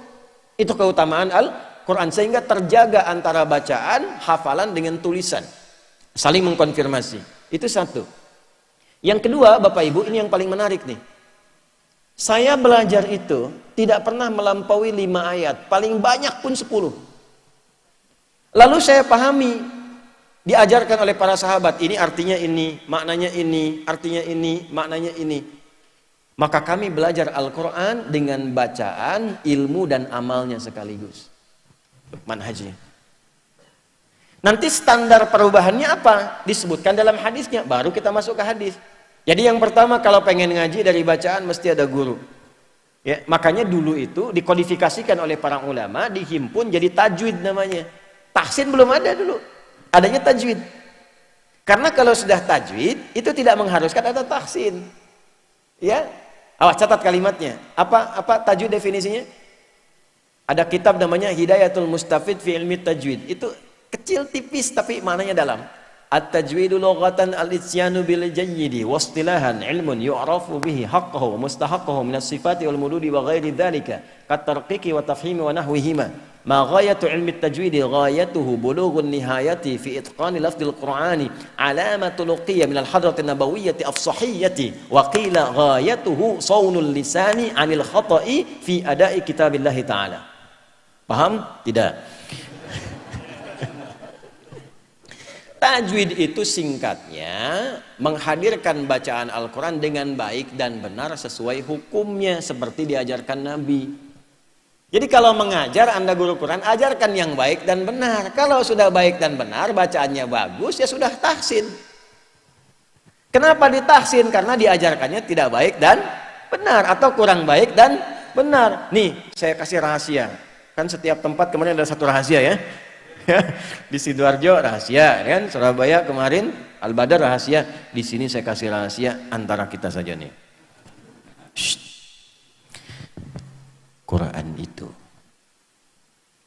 Itu keutamaan Al-Quran, sehingga terjaga antara bacaan, hafalan dengan tulisan. Saling mengkonfirmasi. Itu satu. Yang kedua, Bapak Ibu, ini yang paling menarik nih. Saya belajar itu tidak pernah melampaui 5 ayat, paling banyak pun 10. Lalu saya pahami, diajarkan oleh para sahabat, ini artinya ini, maknanya ini, artinya ini, maknanya ini. Maka kami belajar Al-Quran dengan bacaan, ilmu dan amalnya sekaligus. Manhajnya. Nanti standar perubahannya apa? Disebutkan dalam hadisnya, baru kita masuk ke hadis. Jadi yang pertama kalau pengen ngaji dari bacaan mesti ada guru. Ya, makanya dulu itu dikodifikasikan oleh para ulama, dihimpun jadi tajwid namanya. Tahsin belum ada dulu. Adanya tajwid. Karena kalau sudah tajwid itu tidak mengharuskan ada tahsin. Ya. Awas catat kalimatnya. Apa tajwid definisinya? Ada kitab namanya Hidayatul Mustafid fi Ilmi Tajwid. Itu kecil tipis tapi maknanya dalam. At-tajwidu lughatan al-isyanu bil jayyidi wastilahan ilmun yu'rafu bihi haqqahu wa mustahaqqahu min as-sifati wal mududi wa ghairi dzalika katarqiqi wa tafhimi wa nahwihima. Ma ghayatu ilmi tajwidi ghayatuhu bulughun nihayati fi itqani lafdil qur'ani alamatul luqiyya minal hadratin nabawiyyati afsahiyyati wa qila ghayatuhu sawnul lisani anil khata'i fi ada'i kitabillahi ta'ala. Paham? Tidak. Tajwid itu singkatnya menghadirkan bacaan Al-Quran dengan baik dan benar sesuai hukumnya seperti diajarkan Nabi. Jadi kalau mengajar Anda guru Quran, ajarkan yang baik dan benar. Kalau sudah baik dan benar, bacaannya bagus, ya sudah tahsin. Kenapa ditahsin? Karena diajarkannya tidak baik dan benar atau kurang baik dan benar. Nih, saya kasih rahasia. Kan setiap tempat kemarin ada satu rahasia ya. Di Sidoarjo rahasia, kan? Surabaya kemarin Al-Badar rahasia. Di sini saya kasih rahasia antara kita saja nih. Shh. Quran itu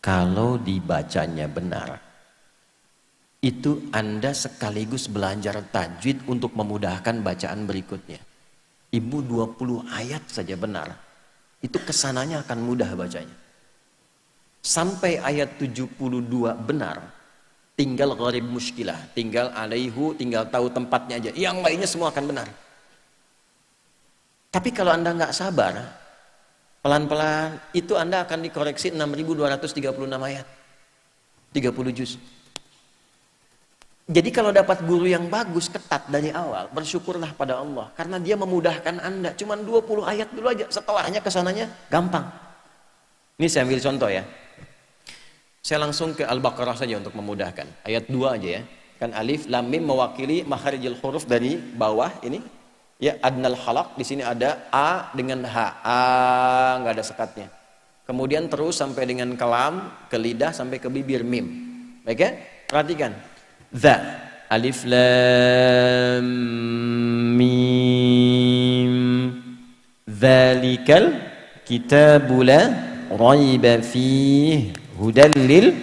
kalau dibacanya benar, itu Anda sekaligus belajar tajwid untuk memudahkan bacaan berikutnya. Ibu 20 ayat saja benar, itu kesananya akan mudah bacanya. Sampai ayat 72 benar, tinggal gharib muskilah, tinggal alaihu, tinggal tahu tempatnya aja. Yang lainnya semua akan benar. Tapi kalau Anda nggak sabar, pelan-pelan itu Anda akan dikoreksi 6.236 ayat, 30 juz. Jadi kalau dapat guru yang bagus, ketat dari awal, bersyukurlah pada Allah karena dia memudahkan Anda. Cuman 20 ayat dulu aja, setelahnya kesananya gampang. Ini saya ambil contoh ya. Saya langsung ke Al-Baqarah saja untuk memudahkan. Ayat 2 aja ya. Kan alif lam mim mewakili makharijul huruf dari bawah ini. Ya, adnal halaq, di sini ada a dengan h, a nggak ada sekatnya. Kemudian terus sampai dengan kelam, ke lidah sampai ke bibir mim. Baik ya? Perhatikan. Dza, alif lam mim. Dzalikal kitabul la raiba fihi hudal lil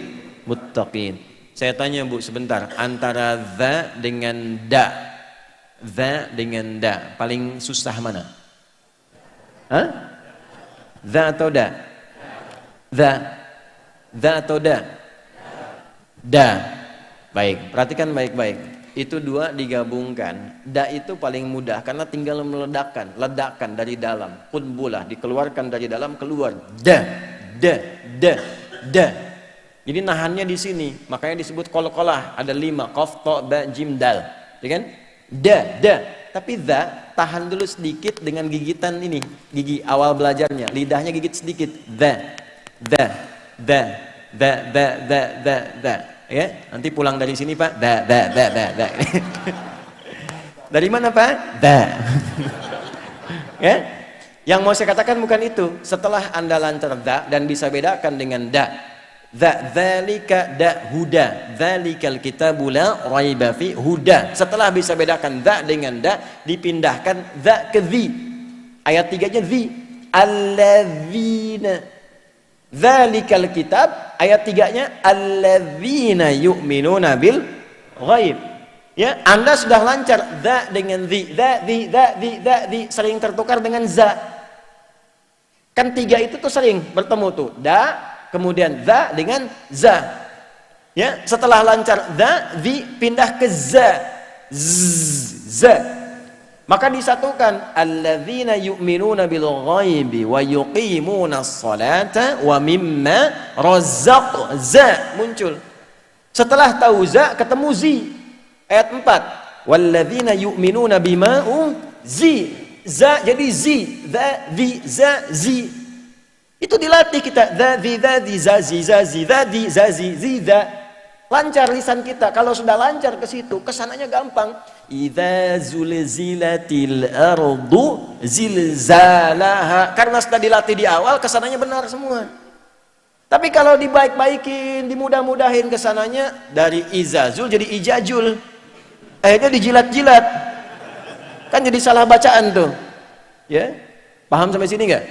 muttaqin. Saya tanya Bu sebentar, antara dza dengan da, dza dengan da, paling susah mana? Hah? Dza atau da? Dza. Dza atau da? Da. Baik, perhatikan baik-baik. Itu dua digabungkan. Da itu paling mudah karena tinggal meledakkan, ledakan dari dalam. Qunbulah, dikeluarkan dari dalam, keluar. Da, da, da, da. Jadi nahannya di sini, makanya disebut qalqalah. Ada 5, qaf, ta, ba, jim, dal. Ya kan? Da. Tapi dza tahan dulu sedikit dengan gigitan ini, gigi awal belajarnya, lidahnya gigit sedikit. Da. Ya, nanti pulang dari sini Pak, da. Dari mana Pak? Da. Ya, yang mau saya katakan bukan itu. Setelah Anda lancar da dan bisa bedakan dengan da, dzalika da huda, dzalikal kitabu la raiba fi huda. Setelah bisa bedakan da dengan da, dipindahkan da ke dzi. Ayat 3-nya dzi, alladzina, dzalikal kitab. Ayat 3-nya alladzina yu'minuna bil ghaib. Ya, Anda sudah lancar da dengan dzi, dzi sering tertukar dengan za. Kan 3 itu tuh sering bertemu tuh, da kemudian za dengan za. Ya, setelah lancar za, dzi pindah ke za. Za. Maka disatukan alladzina yu'minuna bil ghaibi wa yuqimunas salata wa mimma razaq, za muncul. Setelah tahu za ketemu zi. Ayat 4. Walladzina yu'minuna bima zi. Za jadi zi, za dzi za zi. Itu dilatih kita, dzi zazi zazi dzi zazi ziza. Lancar lisan kita. Kalau sudah lancar ke situ, kesananya gampang. Idza zulzilatil ardu zilzalaha. Karena sudah dilatih di awal, kesananya benar semua. Tapi kalau dibaik-baikin, dimudah-mudahin kesananya dari izazul jadi ijajul. Akhirnya dijilat-jilat. Kan jadi salah bacaan tuh. Ya? Paham sampai sini enggak?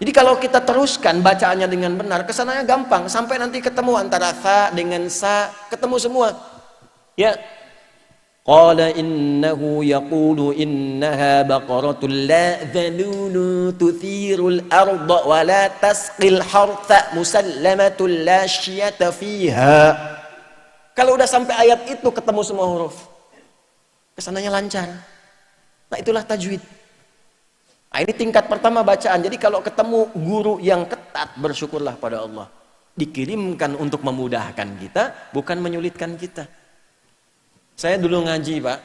Jadi kalau kita teruskan bacaannya dengan benar, kesananya gampang. Sampai nanti ketemu antara tha dengan sa, ketemu semua. Ya. Qala innahu yaqulu innaha baqaratun la dhalulu tuthirul arda wa la tasqil hartha musallamatun la syiyata fiha. Kalau udah sampai ayat itu ketemu semua huruf, kesananya lancar. Nah itulah tajwid. Nah, ini tingkat pertama bacaan. Jadi kalau ketemu guru yang ketat, bersyukurlah pada Allah. Dikirimkan untuk memudahkan kita, bukan menyulitkan kita. Saya dulu ngaji Pak,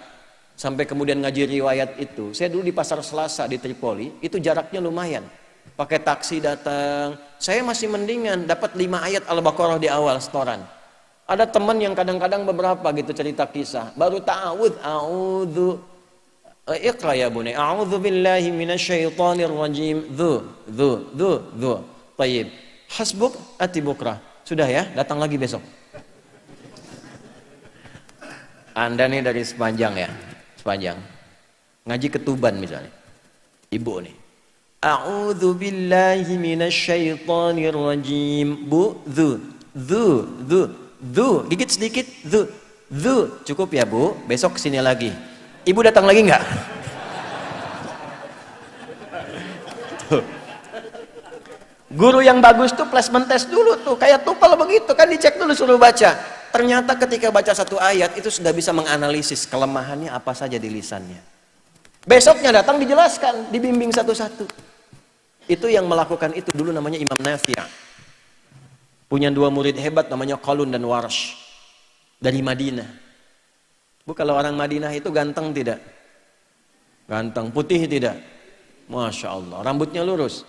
sampai kemudian ngaji riwayat itu. Saya dulu di Pasar Selasa di Tripoli, itu jaraknya lumayan. Pakai taksi datang, saya masih mendingan dapat 5 ayat Al-Baqarah di awal setoran. Ada teman yang kadang-kadang beberapa gitu cerita kisah, baru ta'awudz, a'udzu Iqra ya bunai, a'udzu billahi minasyaitonir rajim. Dzu. Baik. Hasbuk ati bukra. Sudah ya, datang lagi besok. Anda nih dari sepanjang ngaji ke Tuban misalnya, ibu nih, a'udzu billahi minasyaitonir rajim. Bu, dzu, gigit sedikit, dzu, cukup ya Bu, besok kesini lagi. Ibu datang lagi nggak? Guru yang bagus tuh placement test dulu tuh, kayak TOEFL begitu kan, dicek dulu suruh baca. Ternyata ketika baca satu ayat itu sudah bisa menganalisis kelemahannya apa saja di lisannya. Besoknya datang dijelaskan, dibimbing satu-satu. Itu yang melakukan itu dulu namanya Imam Nafi'. Punya 2 murid hebat namanya Qalun dan Warsh dari Madinah. Bu, kalau orang Madinah itu ganteng tidak? Ganteng, putih tidak? Masya Allah, rambutnya lurus,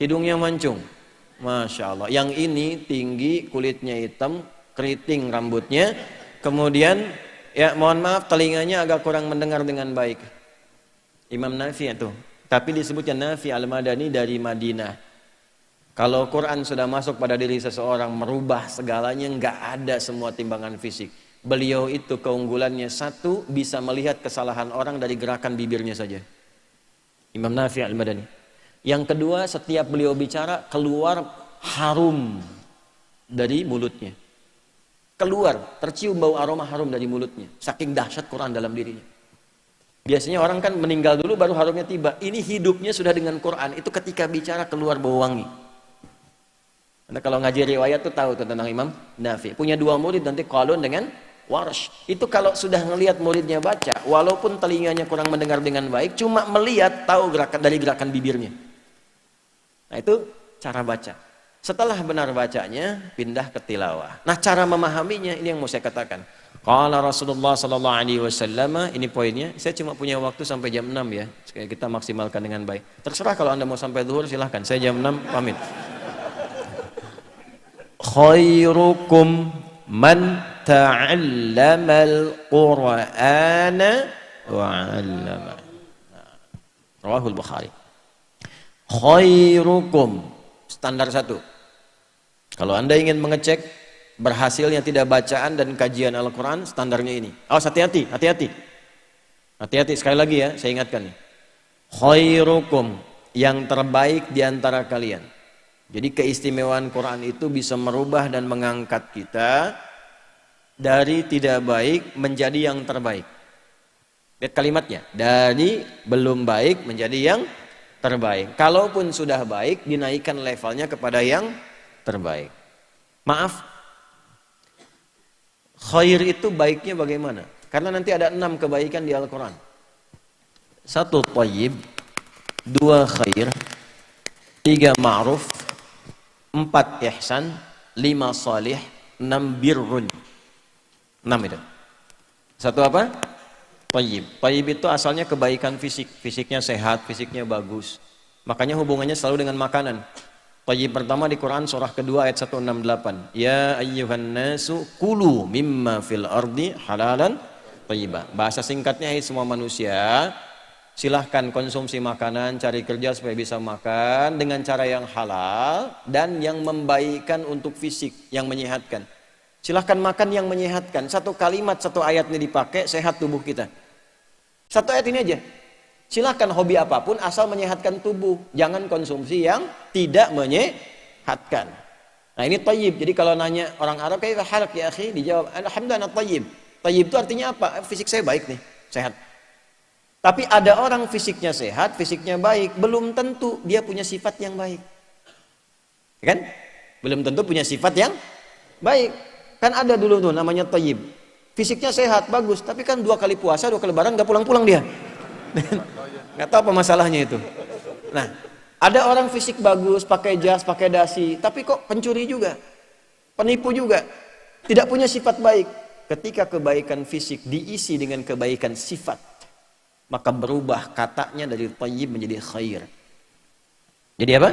hidungnya mancung, Masya Allah. Yang ini tinggi, kulitnya hitam, keriting rambutnya, kemudian ya mohon maaf telinganya agak kurang mendengar dengan baik. Imam Nafi' itu, tapi disebutnya Nafi' al-Madani dari Madinah. Kalau Quran sudah masuk pada diri seseorang, merubah segalanya, nggak ada semua timbangan fisik. Beliau itu keunggulannya satu, bisa melihat kesalahan orang dari gerakan bibirnya saja. Imam Nafi' al-Madani. Yang kedua, setiap beliau bicara keluar harum dari mulutnya. Keluar, tercium bau aroma harum dari mulutnya. Saking dahsyat Quran dalam dirinya. Biasanya orang kan meninggal dulu baru harumnya tiba. Ini hidupnya sudah dengan Quran. Itu ketika bicara keluar bau wangi. Anda kalau ngaji riwayat tuh tahu tuh tentang Imam Nafi'. Punya 2 murid nanti Qalun dengan Warsh. Itu kalau sudah ngelihat muridnya baca, walaupun telinganya kurang mendengar dengan baik, cuma melihat tahu gerakan dari gerakan bibirnya. Nah itu cara baca. Setelah benar bacanya, pindah ke tilawah. Nah cara memahaminya ini yang mau saya katakan. Qala Rasulullah sallallahu alaihi wasallam, ini poinnya. Saya cuma punya waktu sampai jam 6 ya. Supaya kita maksimalkan dengan baik. Terserah kalau Anda mau sampai zuhur silahkan. Saya jam 6 pamit. Khairukum man ta'allamal Qur'ana wa 'allama. Rawahul Bukhari. Khairukum, standar 1. Kalau Anda ingin mengecek berhasilnya tidak bacaan dan kajian Al-Quran, standarnya ini. Awas, hati-hati. Hati-hati, sekali lagi ya, saya ingatkan nih. Khairukum, yang terbaik di antara kalian. Jadi keistimewaan Quran itu bisa merubah dan mengangkat kita dari tidak baik menjadi yang terbaik. Lihat kalimatnya, dari belum baik menjadi yang terbaik. Kalaupun sudah baik, dinaikkan levelnya kepada yang terbaik. Maaf, khair itu baiknya bagaimana? Karena nanti ada 6 kebaikan di Al-Quran. 1 thayyib, 2 khair, 3 ma'ruf, 4 ihsan, 5 salih, 6 birrun. 6 itu. 1 apa? Thayyib. Thayyib itu asalnya kebaikan fisik. Fisiknya sehat, fisiknya bagus. Makanya hubungannya selalu dengan makanan. Thayyib pertama di Quran surah kedua ayat 168. Ya ayyuhan nasu kulu mimma fil ardi halalan thayyibah. Bahasa singkatnya, hai semua manusia, silahkan konsumsi makanan, cari kerja supaya bisa makan dengan cara yang halal dan yang membaikkan untuk fisik, yang menyehatkan. Silahkan makan yang menyehatkan. 1 kalimat, 1 ayat ini dipakai, sehat tubuh kita. 1 ayat ini aja. Silahkan hobi apapun asal menyehatkan tubuh. Jangan konsumsi yang tidak menyehatkan. Nah ini thayyib. Jadi kalau nanya orang Arab, kaifa halak ya akhi? Dijawab, alhamdulillah thayyib. Tayyib itu artinya apa? Fisik saya baik nih, sehat. Tapi ada orang fisiknya sehat, fisiknya baik, belum tentu dia punya sifat yang baik. Kan? Belum tentu punya sifat yang baik. Kan ada dulu tuh namanya Tayyib. Fisiknya sehat, bagus, tapi kan 2 kali puasa, 2 kali lebaran nggak pulang-pulang dia. Nggak tahu apa masalahnya itu. Nah, ada orang fisik bagus, pakai jas, pakai dasi, tapi kok pencuri juga, penipu juga, tidak punya sifat baik. Ketika kebaikan fisik diisi dengan kebaikan sifat, maka berubah katanya dari thayyib menjadi khair. Jadi apa?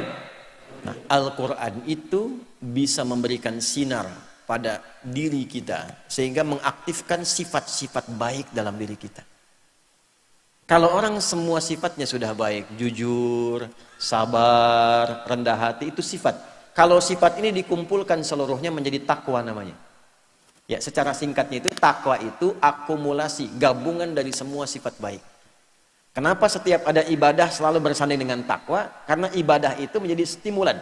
Nah, Al-Quran itu bisa memberikan sinar pada diri kita, sehingga mengaktifkan sifat-sifat baik dalam diri kita. Kalau orang semua sifatnya sudah baik, jujur, sabar, rendah hati, itu sifat. Kalau sifat ini dikumpulkan seluruhnya menjadi takwa namanya. Ya, secara singkatnya itu takwa itu akumulasi, gabungan dari semua sifat baik. Kenapa setiap ada ibadah selalu bersanding dengan takwa? Karena ibadah itu menjadi stimulan,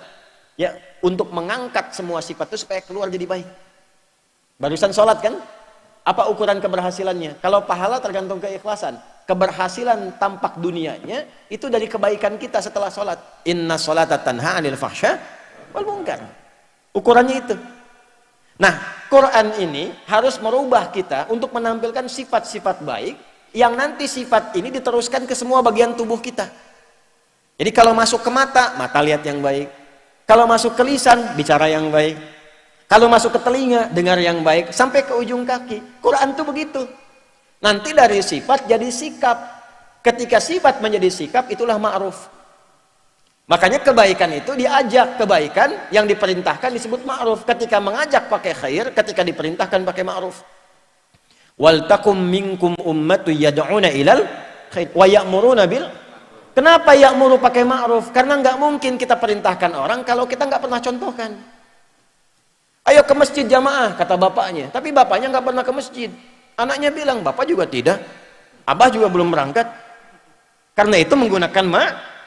ya, untuk mengangkat semua sifat itu supaya keluar jadi baik. Barusan sholat kan? Apa ukuran keberhasilannya? Kalau pahala tergantung keikhlasan. Keberhasilan tampak dunianya itu dari kebaikan kita setelah sholat. Inna sholata tanha 'anil fahsya wal munkar. Ukurannya itu. Nah, Quran ini harus merubah kita untuk menampilkan sifat-sifat baik yang nanti sifat ini diteruskan ke semua bagian tubuh kita. Jadi kalau masuk ke mata, mata lihat yang baik. Kalau masuk ke lisan, bicara yang baik. Kalau masuk ke telinga, dengar yang baik. Sampai ke ujung kaki. Quran itu begitu. Nanti dari sifat jadi sikap. Ketika sifat menjadi sikap, itulah ma'ruf. Makanya kebaikan itu diajak, kebaikan yang diperintahkan disebut ma'ruf. Ketika mengajak pakai khair, ketika diperintahkan pakai ma'ruf. Wal takum minkum ummatu yad'una ilal khair wa ya'muruna bil. Kenapa ya'muru pakai ma'ruf? Karena nggak mungkin kita perintahkan orang kalau kita nggak pernah contohkan. Ayo ke masjid jamaah, kata bapaknya. Tapi bapaknya nggak pernah ke masjid. Anaknya bilang, bapak juga tidak. Abah juga belum berangkat. Karena itu menggunakan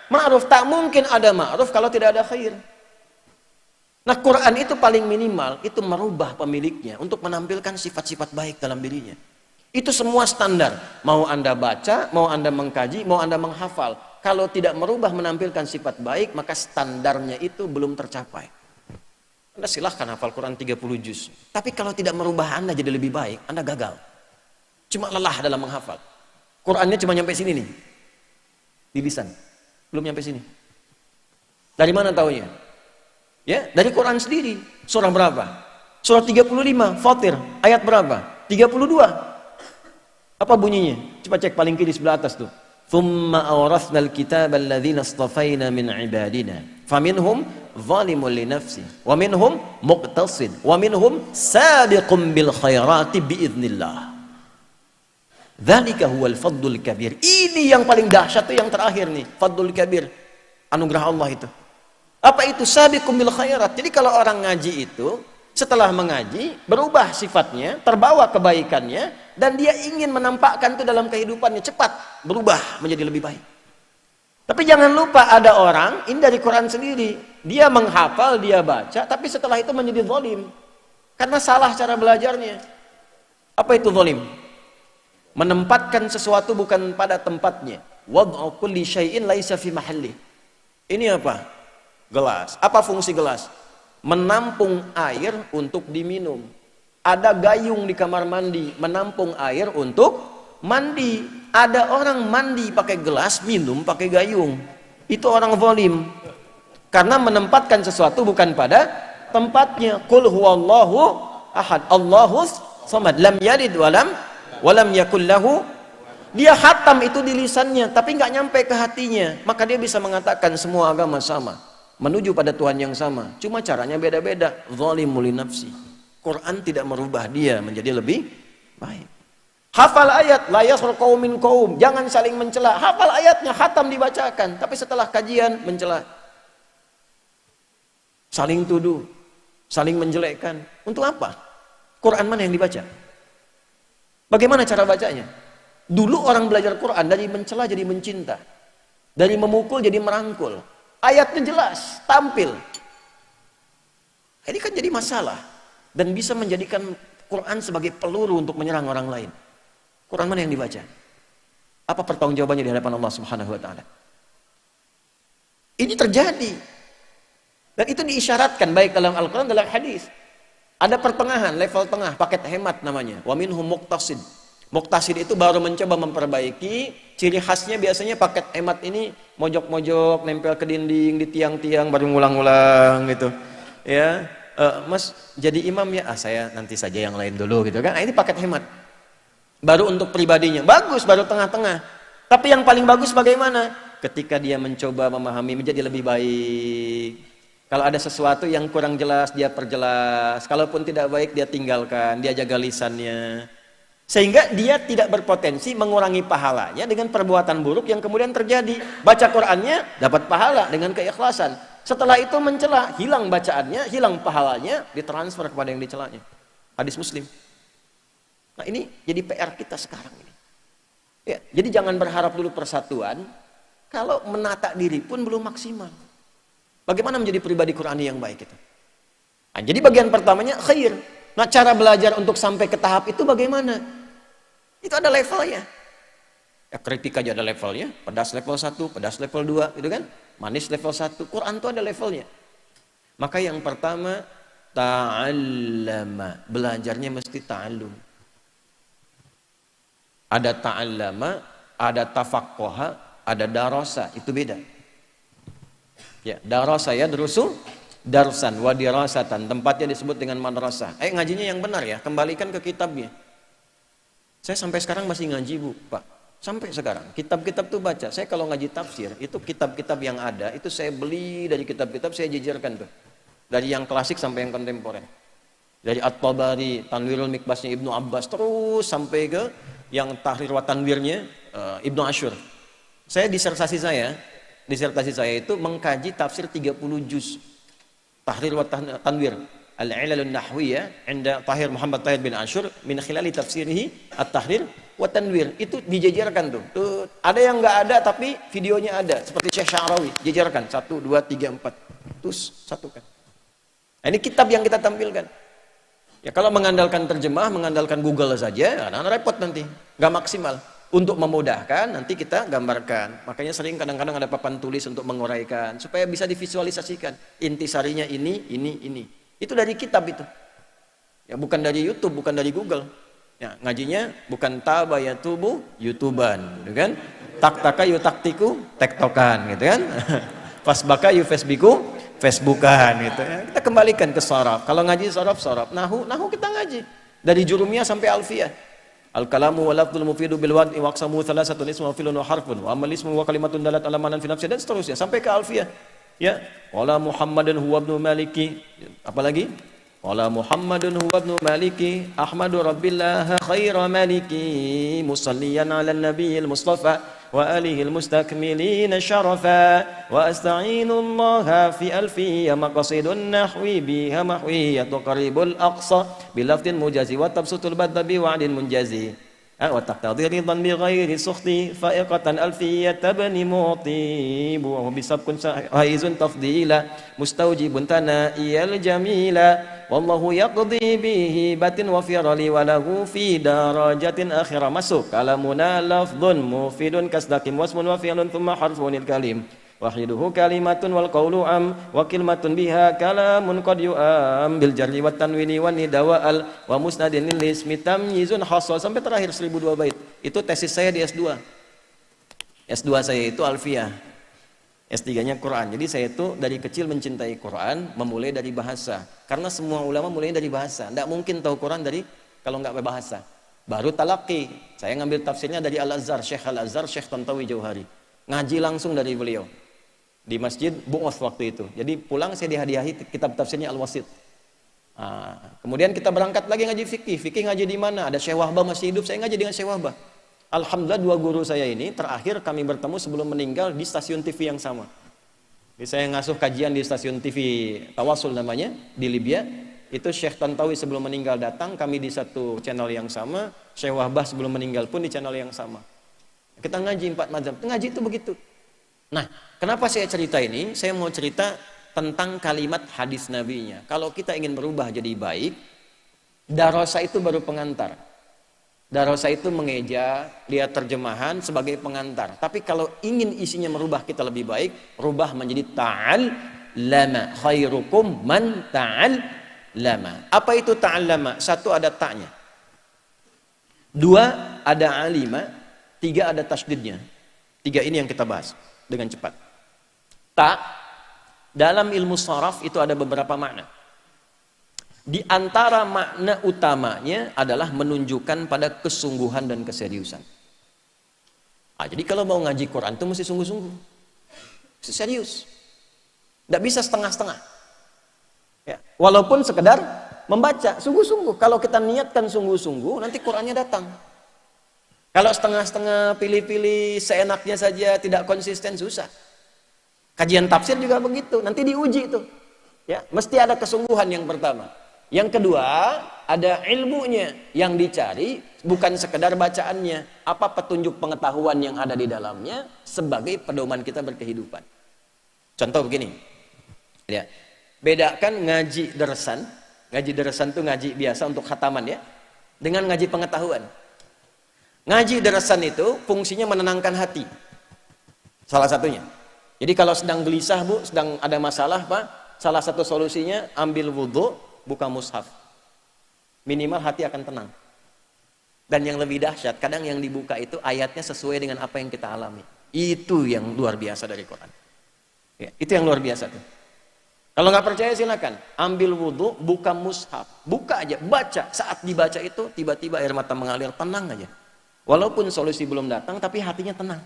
ma'ruf. Tak mungkin ada ma'ruf kalau tidak ada khair. Nah, Quran itu paling minimal, itu merubah pemiliknya untuk menampilkan sifat-sifat baik dalam dirinya. Itu semua standar. Mau Anda baca, mau Anda mengkaji, mau Anda menghafal. Kalau tidak merubah menampilkan sifat baik, maka standarnya itu belum tercapai. Anda silahkan hafal Quran 30 juz. Tapi kalau tidak merubah Anda jadi lebih baik, Anda gagal. Cuma lelah dalam menghafal. Qurannya cuma nyampe sini nih. Di lisan. Belum nyampe sini. Dari mana taunya? Ya, dari Quran sendiri. Surah berapa? Surah 35, Fatir. Ayat berapa? 32. Apa bunyinya? Coba cek paling kiri sebelah atas tuh. Thumma awrathnal kitaba alladhina istafaina min ibadina. Faminhum zalimun li nafsi. Wa minhum muqtasid. Wa minhum sabiqun bil khairati biiznillah. Dzalika huwal fadlul kabir. Ini yang paling dahsyat tuh yang terakhir nih, fadlul kabir. Anugerah Allah itu. Apa itu? Sabiqum bil khairat. Jadi kalau orang ngaji itu setelah mengaji berubah sifatnya, terbawa kebaikannya dan dia ingin menampakkan itu dalam kehidupannya, cepat berubah menjadi lebih baik. Tapi jangan lupa ada orang, ini dari Quran sendiri, dia menghafal, dia baca, tapi setelah itu menjadi zalim. Karena salah cara belajarnya. Apa itu zalim? Menempatkan sesuatu bukan pada tempatnya. Wad'u kulli syai'in laisa fi mahalli. Ini apa? Gelas. Apa fungsi gelas? Menampung air untuk diminum. Ada gayung di kamar mandi, menampung air untuk mandi. Ada orang mandi pakai gelas, minum pakai gayung. Itu orang zalim. Karena menempatkan sesuatu bukan pada tempatnya. Qul huwallahu ahad, Allahus samad, lam yalid walam yakul lahu. Dia khatam itu di lisannya tapi nggak nyampe ke hatinya, maka dia bisa mengatakan semua agama sama, menuju pada Tuhan yang sama, cuma caranya beda-beda. Zalimul li nafsi. Quran tidak merubah dia menjadi lebih baik. Hafal ayat, la yaskhar qaumin qaum, jangan saling mencela. Hafal ayatnya, khatam dibacakan, tapi setelah kajian mencela, saling tuduh, saling menjelekkan. Untuk apa? Quran mana yang dibaca? Bagaimana cara bacanya? Dulu orang belajar Quran dari mencela jadi mencinta, dari memukul jadi merangkul. Ayatnya jelas, tampil. Ini kan jadi masalah dan bisa menjadikan Quran sebagai peluru untuk menyerang orang lain. Quran mana yang dibaca? Apa pertanggungjawabannya di hadapan Allah Subhanahu wa taala? Ini terjadi. Dan itu diisyaratkan baik dalam Al-Quran dalam hadis. Ada pertengahan, level tengah, paket hemat namanya. Wa minhum muqtasid. Muqtasid itu baru mencoba memperbaiki. Ciri khasnya biasanya paket hemat ini mojok-mojok, nempel ke dinding, di tiang-tiang, baru ngulang-ngulang gitu. Ya, Mas jadi imam ya? Saya nanti saja yang lain dulu gitu kan. Nah, ini paket hemat. Baru untuk pribadinya. Bagus, baru tengah-tengah. Tapi yang paling bagus bagaimana? Ketika dia mencoba memahami menjadi lebih baik. Kalau ada sesuatu yang kurang jelas, dia perjelas. Kalaupun tidak baik, dia tinggalkan. Dia jaga lisannya. Sehingga dia tidak berpotensi mengurangi pahalanya dengan perbuatan buruk yang kemudian terjadi. Baca Qur'annya, dapat pahala dengan keikhlasan. Setelah itu mencela, hilang bacaannya, hilang pahalanya, ditransfer kepada yang dicelanya. Hadis Muslim. Nah ini jadi PR kita sekarang ini. Ya, jadi jangan berharap dulu persatuan, kalau menata diri pun belum maksimal. Bagaimana menjadi pribadi Qur'ani yang baik itu? Nah, jadi bagian pertamanya khair. Nah, cara belajar untuk sampai ke tahap itu bagaimana? Itu ada levelnya. Ya, kritik aja ada levelnya. Pedas level 1, pedas level 2, gitu kan? Manis level 1. Quran itu ada levelnya. Maka yang pertama, ta'allama. Belajarnya mesti ta'allum. Ada ta'allama, ada tafaqqaha, ada darasa. Itu beda. Ya, darasa ya drusu darsan wa dirasatan, tempatnya disebut dengan madrasah. Ngajinya yang benar ya, kembalikan ke kitabnya. Saya sampai sekarang masih ngaji Bu, Pak. Sampai sekarang, kitab-kitab tuh baca. Saya kalau ngaji tafsir, itu kitab-kitab yang ada, itu saya beli dari kitab-kitab, saya jejerkan tuh. Dari yang klasik sampai yang kontemporer. Dari At-Tabari, Tanwirul Mikbasnya Ibnu Abbas, terus sampai ke yang Tahrir wa Tanwirnya Ibnu Asyur. Disertasi saya itu mengkaji tafsir 30 juz. Tahrir wa Tanwir, Al-Ilalun Nahwiyah, inda Tahir Muhammad Tahir bin Asyur, min khilali tafsirihi At-Tahrir wa Tanwir. Itu dijejerkan tuh. Ada yang nggak ada tapi videonya ada. Seperti Syekh Sya'rawi, jejerkan. 1, 2, 3, 4. Terus satukan. Nah, ini kitab yang kita tampilkan. Ya kalau mengandalkan terjemah, mengandalkan Google saja, repot nanti. Nggak maksimal. Untuk memudahkan, nanti kita gambarkan. Makanya sering kadang-kadang ada papan tulis untuk menguraikan. Supaya bisa divisualisasikan. Intisarinya ini. Itu dari kitab itu. Ya, bukan dari YouTube, bukan dari Google. Ya, ngajinya bukan tabayatubu, YouTuban. Gitu kan? Tak-taka yutaktiku, tektokan. Gitu kan? Fasbaka yufesbiku, Facebookan. Gitu ya. Kita kembalikan ke sharaf. Kalau ngaji sharaf. Nahu kita ngaji. Dari jurumiyah sampai alfiyah. Al-kalamu wa lafdul mufidu bil wad'i wa aqsamu thalathatun ismun wa filun wa harfun wa amal ismu wa kalimatun dalat ala manan fi nafsi, dan seterusnya sampai ke alfiyah. Ya, wala Muhammadun huwa ibnu Maliki. Apalagi? Wala Muhammadun huwa ibnu Maliki, Ahmadu Rabbillah khaira maliki, musalliyan ala nabiyil Mustafa wa alihil mustakmilina syarafa, wa asta'inu Allah fi alfiyya maqasidun nahwi biha mahwiyatu qaribul aqsa bilafdin mujazi wa tabsutul badda biwa'din munjazi wa taqtadi ridan bi ghairi sukhti fa'iqatan alfiyya tabni mu'ti wa bisabkun haizun tafdila mustawjibun tana'iyal jamila wallahu yaqdi bihi batin wa firali wa lahu fi darajatin akhirah. Masuk kalamuna lafdhun mufidun kasdakim wasmun wa fi'lun thumma harfunil kalim wahiduhu kalimatun wal qawlu am wa kilmatun biha kalamun qad yu'am bil jarri wat tanwini wan nida wa al wa musnadin lil ismi tamyizun hasal, sampai terakhir 1002 bait. Itu tesis saya di S2. S2 saya itu alfiyah, S3-nya Quran. Jadi saya itu dari kecil mencintai Quran, memulai dari bahasa. Karena semua ulama mulai dari bahasa. Tidak mungkin tahu Quran dari kalau nggak berbahasa. Baru talaqi. Saya ngambil tafsirnya dari Al-Azhar, Syekh Al-Azhar, Syekh Tantawi Jauhari. Ngaji langsung dari beliau. Di masjid Bu'oth waktu itu. Jadi pulang saya dihadiahi kitab tafsirnya Al-Wasit. Kemudian kita berangkat lagi ngaji fikih. Fikih ngaji di mana? Ada Syekh Wahbah masih hidup, saya ngaji dengan Syekh Wahbah. Alhamdulillah dua guru saya ini terakhir kami bertemu sebelum meninggal di stasiun TV yang sama. Jadi saya ngasuh kajian di stasiun TV Tawasul namanya di Libya. Itu Syekh Tantawi sebelum meninggal datang, kami di satu channel yang sama. Syekh Wahbah sebelum meninggal pun di channel yang sama. Kita ngaji 4 mazhab. Ngaji itu begitu. Nah, kenapa saya cerita ini? Saya mau cerita tentang kalimat hadis nabinya. Kalau kita ingin berubah jadi baik, Darosa itu baru pengantar. Darosa itu mengeja, lihat terjemahan sebagai pengantar. Tapi kalau ingin isinya merubah kita lebih baik, rubah menjadi ta'allama. Khairukum man ta'allama. Apa itu ta'allama? Satu, ada ta'nya. Dua, ada alima. Tiga, ada tasdidnya. Tiga ini yang kita bahas dengan cepat. Ta, dalam ilmu sharaf itu ada beberapa makna. Di antara makna utamanya adalah menunjukkan pada kesungguhan dan keseriusan. Jadi kalau mau ngaji Quran itu mesti sungguh-sungguh, mesti serius, tidak bisa setengah-setengah. Ya, walaupun sekedar membaca, sungguh-sungguh. Kalau kita niatkan sungguh-sungguh, nanti Qurannya datang. Kalau setengah-setengah, pilih-pilih, seenaknya saja, tidak konsisten, susah. Kajian tafsir juga begitu, nanti diuji itu. Ya, mesti ada kesungguhan yang pertama. Yang kedua, ada ilmunya yang dicari, bukan sekedar bacaannya. Apa petunjuk pengetahuan yang ada di dalamnya sebagai pedoman kita berkehidupan. Contoh begini, ya, bedakan ngaji derasan. Ngaji derasan itu ngaji biasa untuk khataman ya, dengan ngaji pengetahuan. Ngaji derasan itu fungsinya menenangkan hati. Salah satunya. Jadi kalau sedang gelisah bu, sedang ada masalah pak, salah satu solusinya ambil wudhu, buka mushaf, minimal hati akan tenang. Dan yang lebih dahsyat, kadang yang dibuka itu ayatnya sesuai dengan apa yang kita alami. Itu yang luar biasa dari Quran ya, itu yang luar biasa tuh. Kalau nggak percaya silakan ambil wudhu, buka mushaf, buka aja, baca. Saat dibaca itu tiba-tiba air mata mengalir, tenang aja. Walaupun solusi belum datang, tapi hatinya tenang.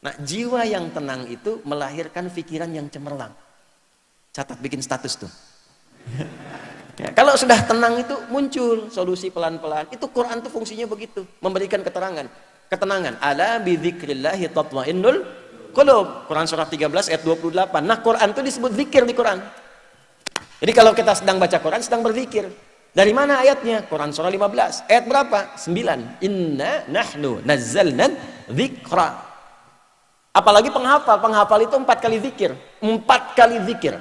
Nah, jiwa yang tenang itu melahirkan pikiran yang cemerlang. Catat, bikin status tuh. Ya, kalau sudah tenang itu muncul solusi pelan-pelan. Itu Quran tuh fungsinya begitu, memberikan ketenangan. Ala bidzikrillahi tatmainnul qulub. Quran surah 13 ayat 28. Nah, Quran itu disebut zikir di Quran. Jadi kalau kita sedang baca Quran, sedang berzikir. Dari mana ayatnya? Quran surah 15. Ayat berapa? 9. Inna nahnu nazzalna dzikra. Apalagi penghafal. Penghafal itu 4 kali zikir. 4 kali zikir.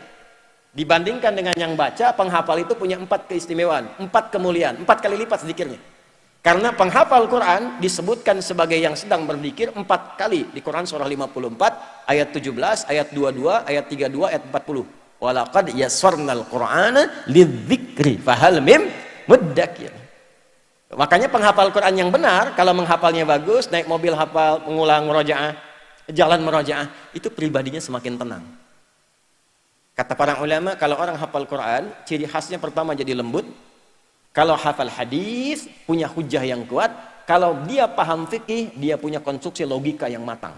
Dibandingkan dengan yang baca, penghafal itu punya 4 keistimewaan, 4 kemuliaan, 4 kali lipat zikirnya. Karena penghafal Quran disebutkan sebagai yang sedang berzikir 4 kali di Quran surah 54, ayat 17, ayat 22, ayat 32, ayat 40. Walaqad yassarnal Qur'ana lidzikri fahal mim muddakir. Makanya penghafal Quran yang benar, kalau menghafalnya bagus, naik mobil hafal, mengulang murojaah, jalan murojaah, itu pribadinya semakin tenang. Kata para ulama, kalau orang hafal Quran, ciri khasnya pertama jadi lembut. Kalau hafal hadis, punya hujah yang kuat. Kalau dia paham fikih, dia punya konstruksi logika yang matang.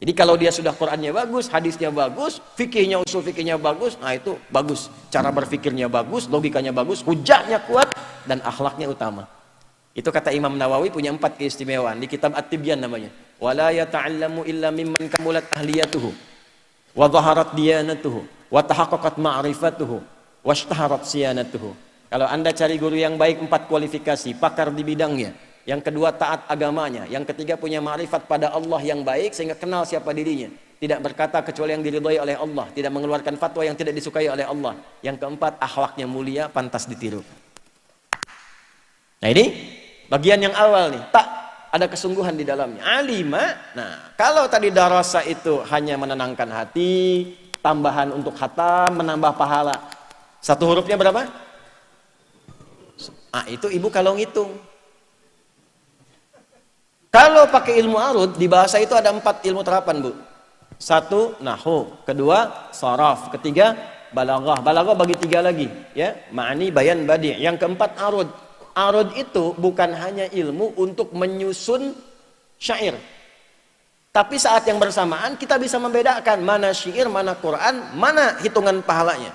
Jadi kalau dia sudah Qurannya bagus, hadisnya bagus, fikihnya, usul fikihnya bagus, nah itu bagus. Cara berfikirnya bagus, logikanya bagus, hujahnya kuat, dan akhlaknya utama. Itu kata Imam Nawawi punya 4 keistimewaan. Di kitab At-Tibyan namanya. Wala yata'allamu illa mimman kamulat ahliyatuhu. Wa dhaharat diyanatuhu wa tahaqqaqat ma'rifatuhu washtaharat siyanatuhu. Kalau Anda cari guru yang baik, 4 kualifikasi, pakar di bidangnya. Yang kedua, taat agamanya. Yang ketiga, punya ma'rifat pada Allah yang baik sehingga kenal siapa dirinya. Tidak berkata kecuali yang diridhai oleh Allah, tidak mengeluarkan fatwa yang tidak disukai oleh Allah. Yang keempat, akhlaknya mulia, pantas ditiru. Nah, ini bagian yang awal nih. Tak ada kesungguhan di dalamnya. Alima. Nah, kalau tadi darasa itu hanya menenangkan hati, tambahan untuk khatam, menambah pahala. 1 hurufnya berapa? Itu ibu kalau ngitung. Kalau pakai ilmu arud, di bahasa itu ada 4 ilmu terapan, Bu. 1, nahwu. Kedua, sharaf. Ketiga, balaghah. Balaghah bagi 3 lagi, ya. Ma'ani, bayan, badi'. Yang keempat, arud. Arud itu bukan hanya ilmu untuk menyusun syair. Tapi saat yang bersamaan kita bisa membedakan mana syair, mana Quran, mana hitungan pahalanya.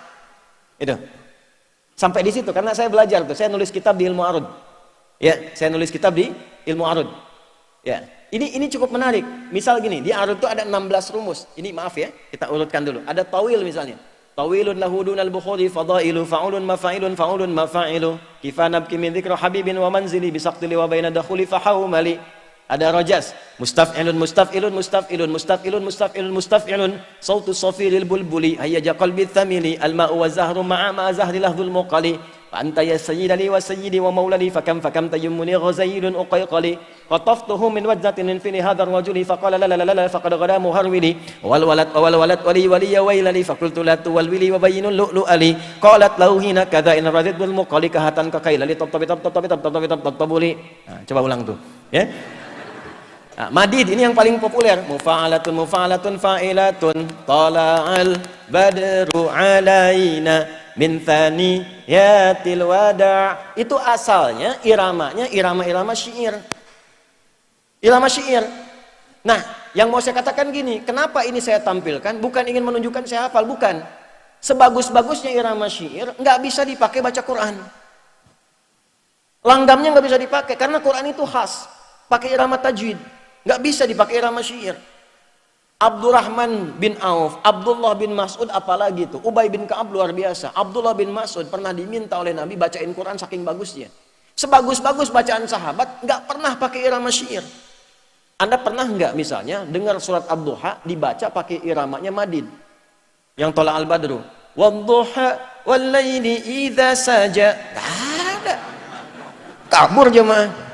Itu. Sampai di situ karena saya belajar tuh, saya nulis kitab di ilmu arud. Ya, saya nulis kitab di ilmu arud. Ya. Ini cukup menarik. Misal gini, di arud itu ada 16 rumus. Ini maaf ya, kita urutkan dulu. Ada tawil misalnya. Tawilun lahu dunal bukhuri fadailu fa'ulun mafa'ilun fa'ulun mafa'ilu kifanab min dzikra habibin wa manzili bisaqtili wa baina dakhuli fahawmali. Ada rajas, mustaf'ilun mustaf'ilun mustaf'ilun mustaf'ilun mustaf'ilun mustaf'ilun sautu safiril bulbuli hayyaja qalbi thamili alma'u wa zahru ma'a ma zahri lahdul muqali anta ya sayyidali wa sayyidi wa maulali fakam tayammuni ghazailun uqayqali qataftuhu min wajzatin min fini hadzal rajuli faqala la la la la faqad ghada muharwili wal walad wali wali ya wailali faqultu la tuwal wili wa bayyinul lu'lu ali qalat lahu hina kadza in radid bil muqali kahatan ka kailali tabtabuli. Coba ulang tuh ya. Madid ini yang paling populer. Mufa'alatun fa'ilatun tala'al badru alaina min thaniyatil wada'. Itu asalnya iramanya irama syair. Irama syair. Nah, yang mau saya katakan gini, kenapa ini saya tampilkan? Bukan ingin menunjukkan saya hafal, bukan. Sebagus-bagusnya irama syair nggak bisa dipakai baca Quran. Langgamnya nggak bisa dipakai karena Quran itu khas. Pakai irama tajwid. Nggak bisa dipakai irama syair. Abdurrahman bin Auf, Abdullah bin Mas'ud apalagi tuh, Ubay bin Ka'ab luar biasa. Abdullah bin Mas'ud pernah diminta oleh Nabi bacain Quran saking bagusnya. Sebagus-bagus bacaan sahabat nggak pernah pakai irama syair. Anda pernah nggak misalnya dengar surat Ad-Duha dibaca pakai iramanya madid? Yang Thala al-Badru. Wadduha wal-laili idza saja. Nggak ada. Kabur jemaah.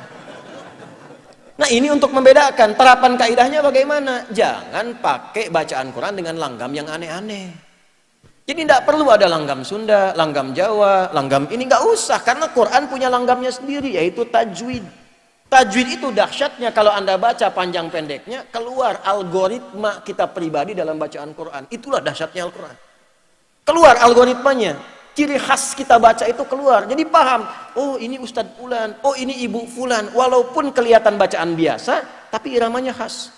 Nah ini untuk membedakan terapan kaidahnya bagaimana. Jangan pakai bacaan Quran dengan langgam yang aneh-aneh. Jadi tidak perlu ada langgam Sunda, langgam Jawa, langgam ini nggak usah karena Quran punya langgamnya sendiri yaitu tajwid. Tajwid itu dahsyatnya kalau Anda baca panjang pendeknya keluar algoritma kita pribadi dalam bacaan Quran. Itulah dahsyatnya Al-Quran. Keluar algoritmanya. Ciri khas kita baca itu keluar. Jadi paham, oh ini Ustadz Fulan, oh ini Ibu Fulan. Walaupun kelihatan bacaan biasa, tapi iramanya khas.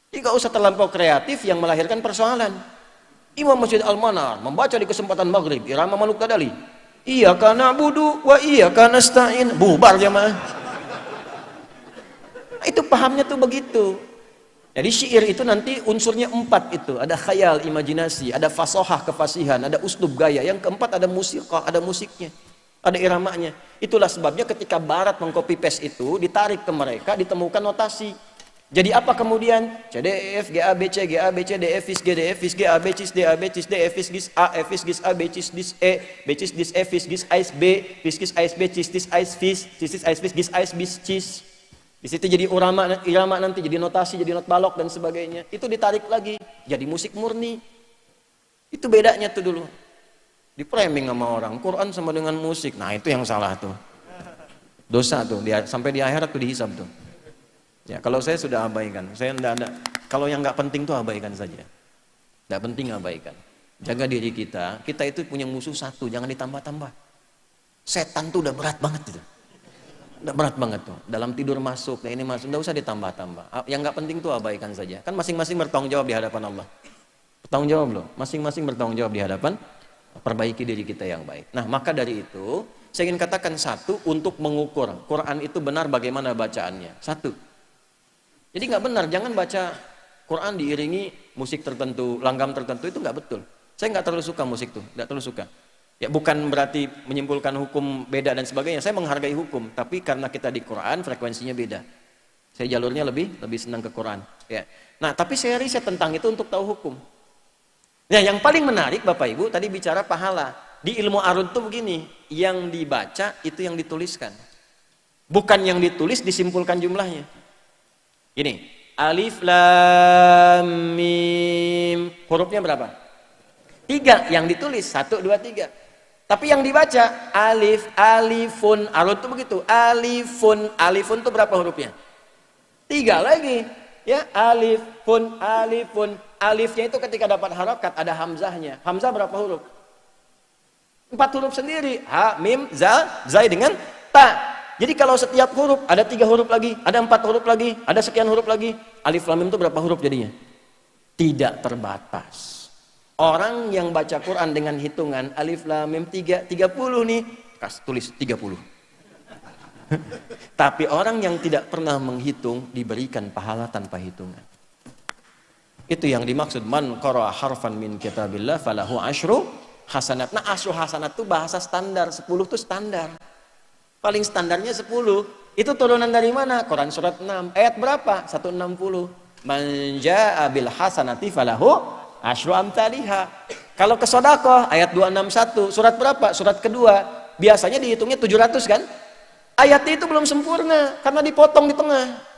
Jadi gak usah terlampau kreatif yang melahirkan persoalan. Imam Masjid Al-Manar membaca di kesempatan maghrib, irama Maluk Tadali. Iyyaka na'budu wa iyyaka nasta'in. Bubar jemaah. Itu pahamnya tuh begitu. Jadi syair itu nanti unsurnya 4 itu. Ada khayal, imajinasi, ada fasohah, kefasihan, ada usdub gaya. Yang keempat ada musiqah, ada musiknya, ada iramanya. Itulah sebabnya ketika Barat mengcopy paste itu, ditarik ke mereka, ditemukan notasi. Jadi apa kemudian? C, D, E, F, G, A, B, C, G, A, B, C, D, E, F, G, D, F, G, A, B, C, D, A, B, C, D, F, G, A, F, G, A, B, C, D, E, B, C, D, F, G, A, B, F, G, A, B, C, D, A, F, G, A, B, C, di situ jadi irama nanti jadi notasi, jadi not balok dan sebagainya. Itu ditarik lagi jadi musik murni. Itu bedanya tuh dulu. Di framing sama orang, Quran sama dengan musik. Nah, itu yang salah tuh. Dosa tuh, sampai di akhirat tuh dihisab tuh. Ya, kalau saya sudah abaikan. Saya enggak ada. Kalau yang nggak penting tuh abaikan saja. Nggak penting abaikan. Jaga diri kita. Kita itu punya musuh satu, jangan ditambah-tambah. Setan tuh udah berat banget gitu. Udah berat banget tuh, dalam tidur masuk, nah ini masuk, nggak usah ditambah-tambah. Yang nggak penting tuh abaikan saja. Kan masing-masing bertanggung jawab di hadapan Allah. Bertanggung jawab loh, masing-masing bertanggung jawab di hadapan. Perbaiki diri kita yang baik. Nah maka dari itu, saya ingin katakan satu untuk mengukur Quran itu benar bagaimana bacaannya. Satu. Jadi nggak benar, jangan baca Quran diiringi musik tertentu, langgam tertentu, itu nggak betul. Saya nggak terlalu suka musik tuh, nggak terlalu suka. Ya bukan berarti menyimpulkan hukum beda dan sebagainya. Saya menghargai hukum, tapi karena kita di Quran frekuensinya beda. Saya jalurnya lebih senang ke Quran. Ya. Nah, tapi saya riset tentang itu untuk tahu hukum. Nah, yang paling menarik Bapak Ibu tadi bicara pahala. Di ilmu arud tuh begini, yang dibaca itu yang dituliskan. Bukan yang ditulis disimpulkan jumlahnya. Gini, alif lam mim. Hurufnya berapa? 3 yang ditulis, 1, 2, 3. Tapi yang dibaca alif, alifun, arud itu begitu. Alifun, alifun itu berapa hurufnya? 3 lagi. Ya, alifun, alifun. Alifnya itu ketika dapat harokat ada hamzahnya. Hamzah berapa huruf? 4 huruf sendiri. Ha, mim, zal, zai dengan ta. Jadi kalau setiap huruf ada 3 huruf lagi, ada 4 huruf lagi, ada sekian huruf lagi. Alif lam mim itu berapa huruf jadinya? Tidak terbatas. Orang yang baca Quran dengan hitungan alif lam mim 30 nih, tulis 30. Tapi orang yang tidak pernah menghitung diberikan pahala tanpa hitungan. Itu yang dimaksud man qara'a harfan min kitabillah falahu asyru hasanat. Nah, asyru hasanat itu bahasa standar, 10 itu standar. Paling standarnya 10. Itu turunan dari mana? Quran surat 6. Ayat berapa? 160. Man jaa'a bil hasanati falahu asyru amthaliha. Kalau ke sedekah ayat 261, surat berapa? Surat kedua. biasanya dihitungnya 700 kan? Ayatnya itu belum sempurna karena dipotong di tengah.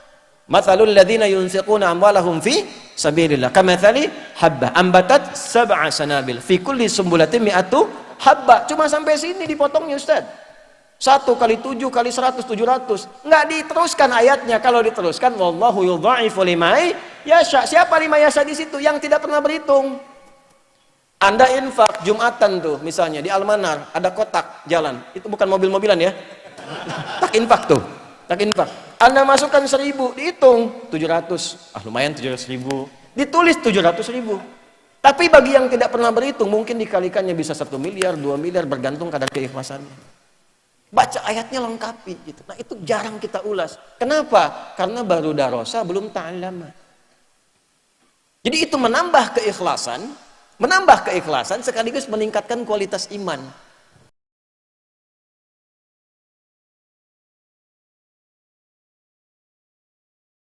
Matsalul ladzina yunfiquna amwalahum fi sabilillah kamatsali habbah ambatat sab'a sanabil fi kulli sumbulatin mi'atu habbah. Cuma sampai sini dipotongnya Ustaz. 1 kali 7 kali 100 700. Enggak diteruskan ayatnya. Kalau diteruskan wallahu yudha'ifu liman yasha. Siapa lima yasha di situ? Yang tidak pernah berhitung. Anda infak Jumatan tuh misalnya di Almanar ada kotak jalan. Itu bukan mobil-mobilan ya. Tak infak tuh. Tak infak. Anda masukkan 1000, dihitung 700. Lumayan 700.000. Ditulis 700.000. Tapi bagi yang tidak pernah berhitung, mungkin dikalikannya bisa 1 miliar, 2 miliar, bergantung kadar keikhlasannya. Baca ayatnya lengkapi gitu. Nah, itu jarang kita ulas. Kenapa? Karena baru darosa, belum ta'allama. Jadi itu menambah keikhlasan sekaligus meningkatkan kualitas iman.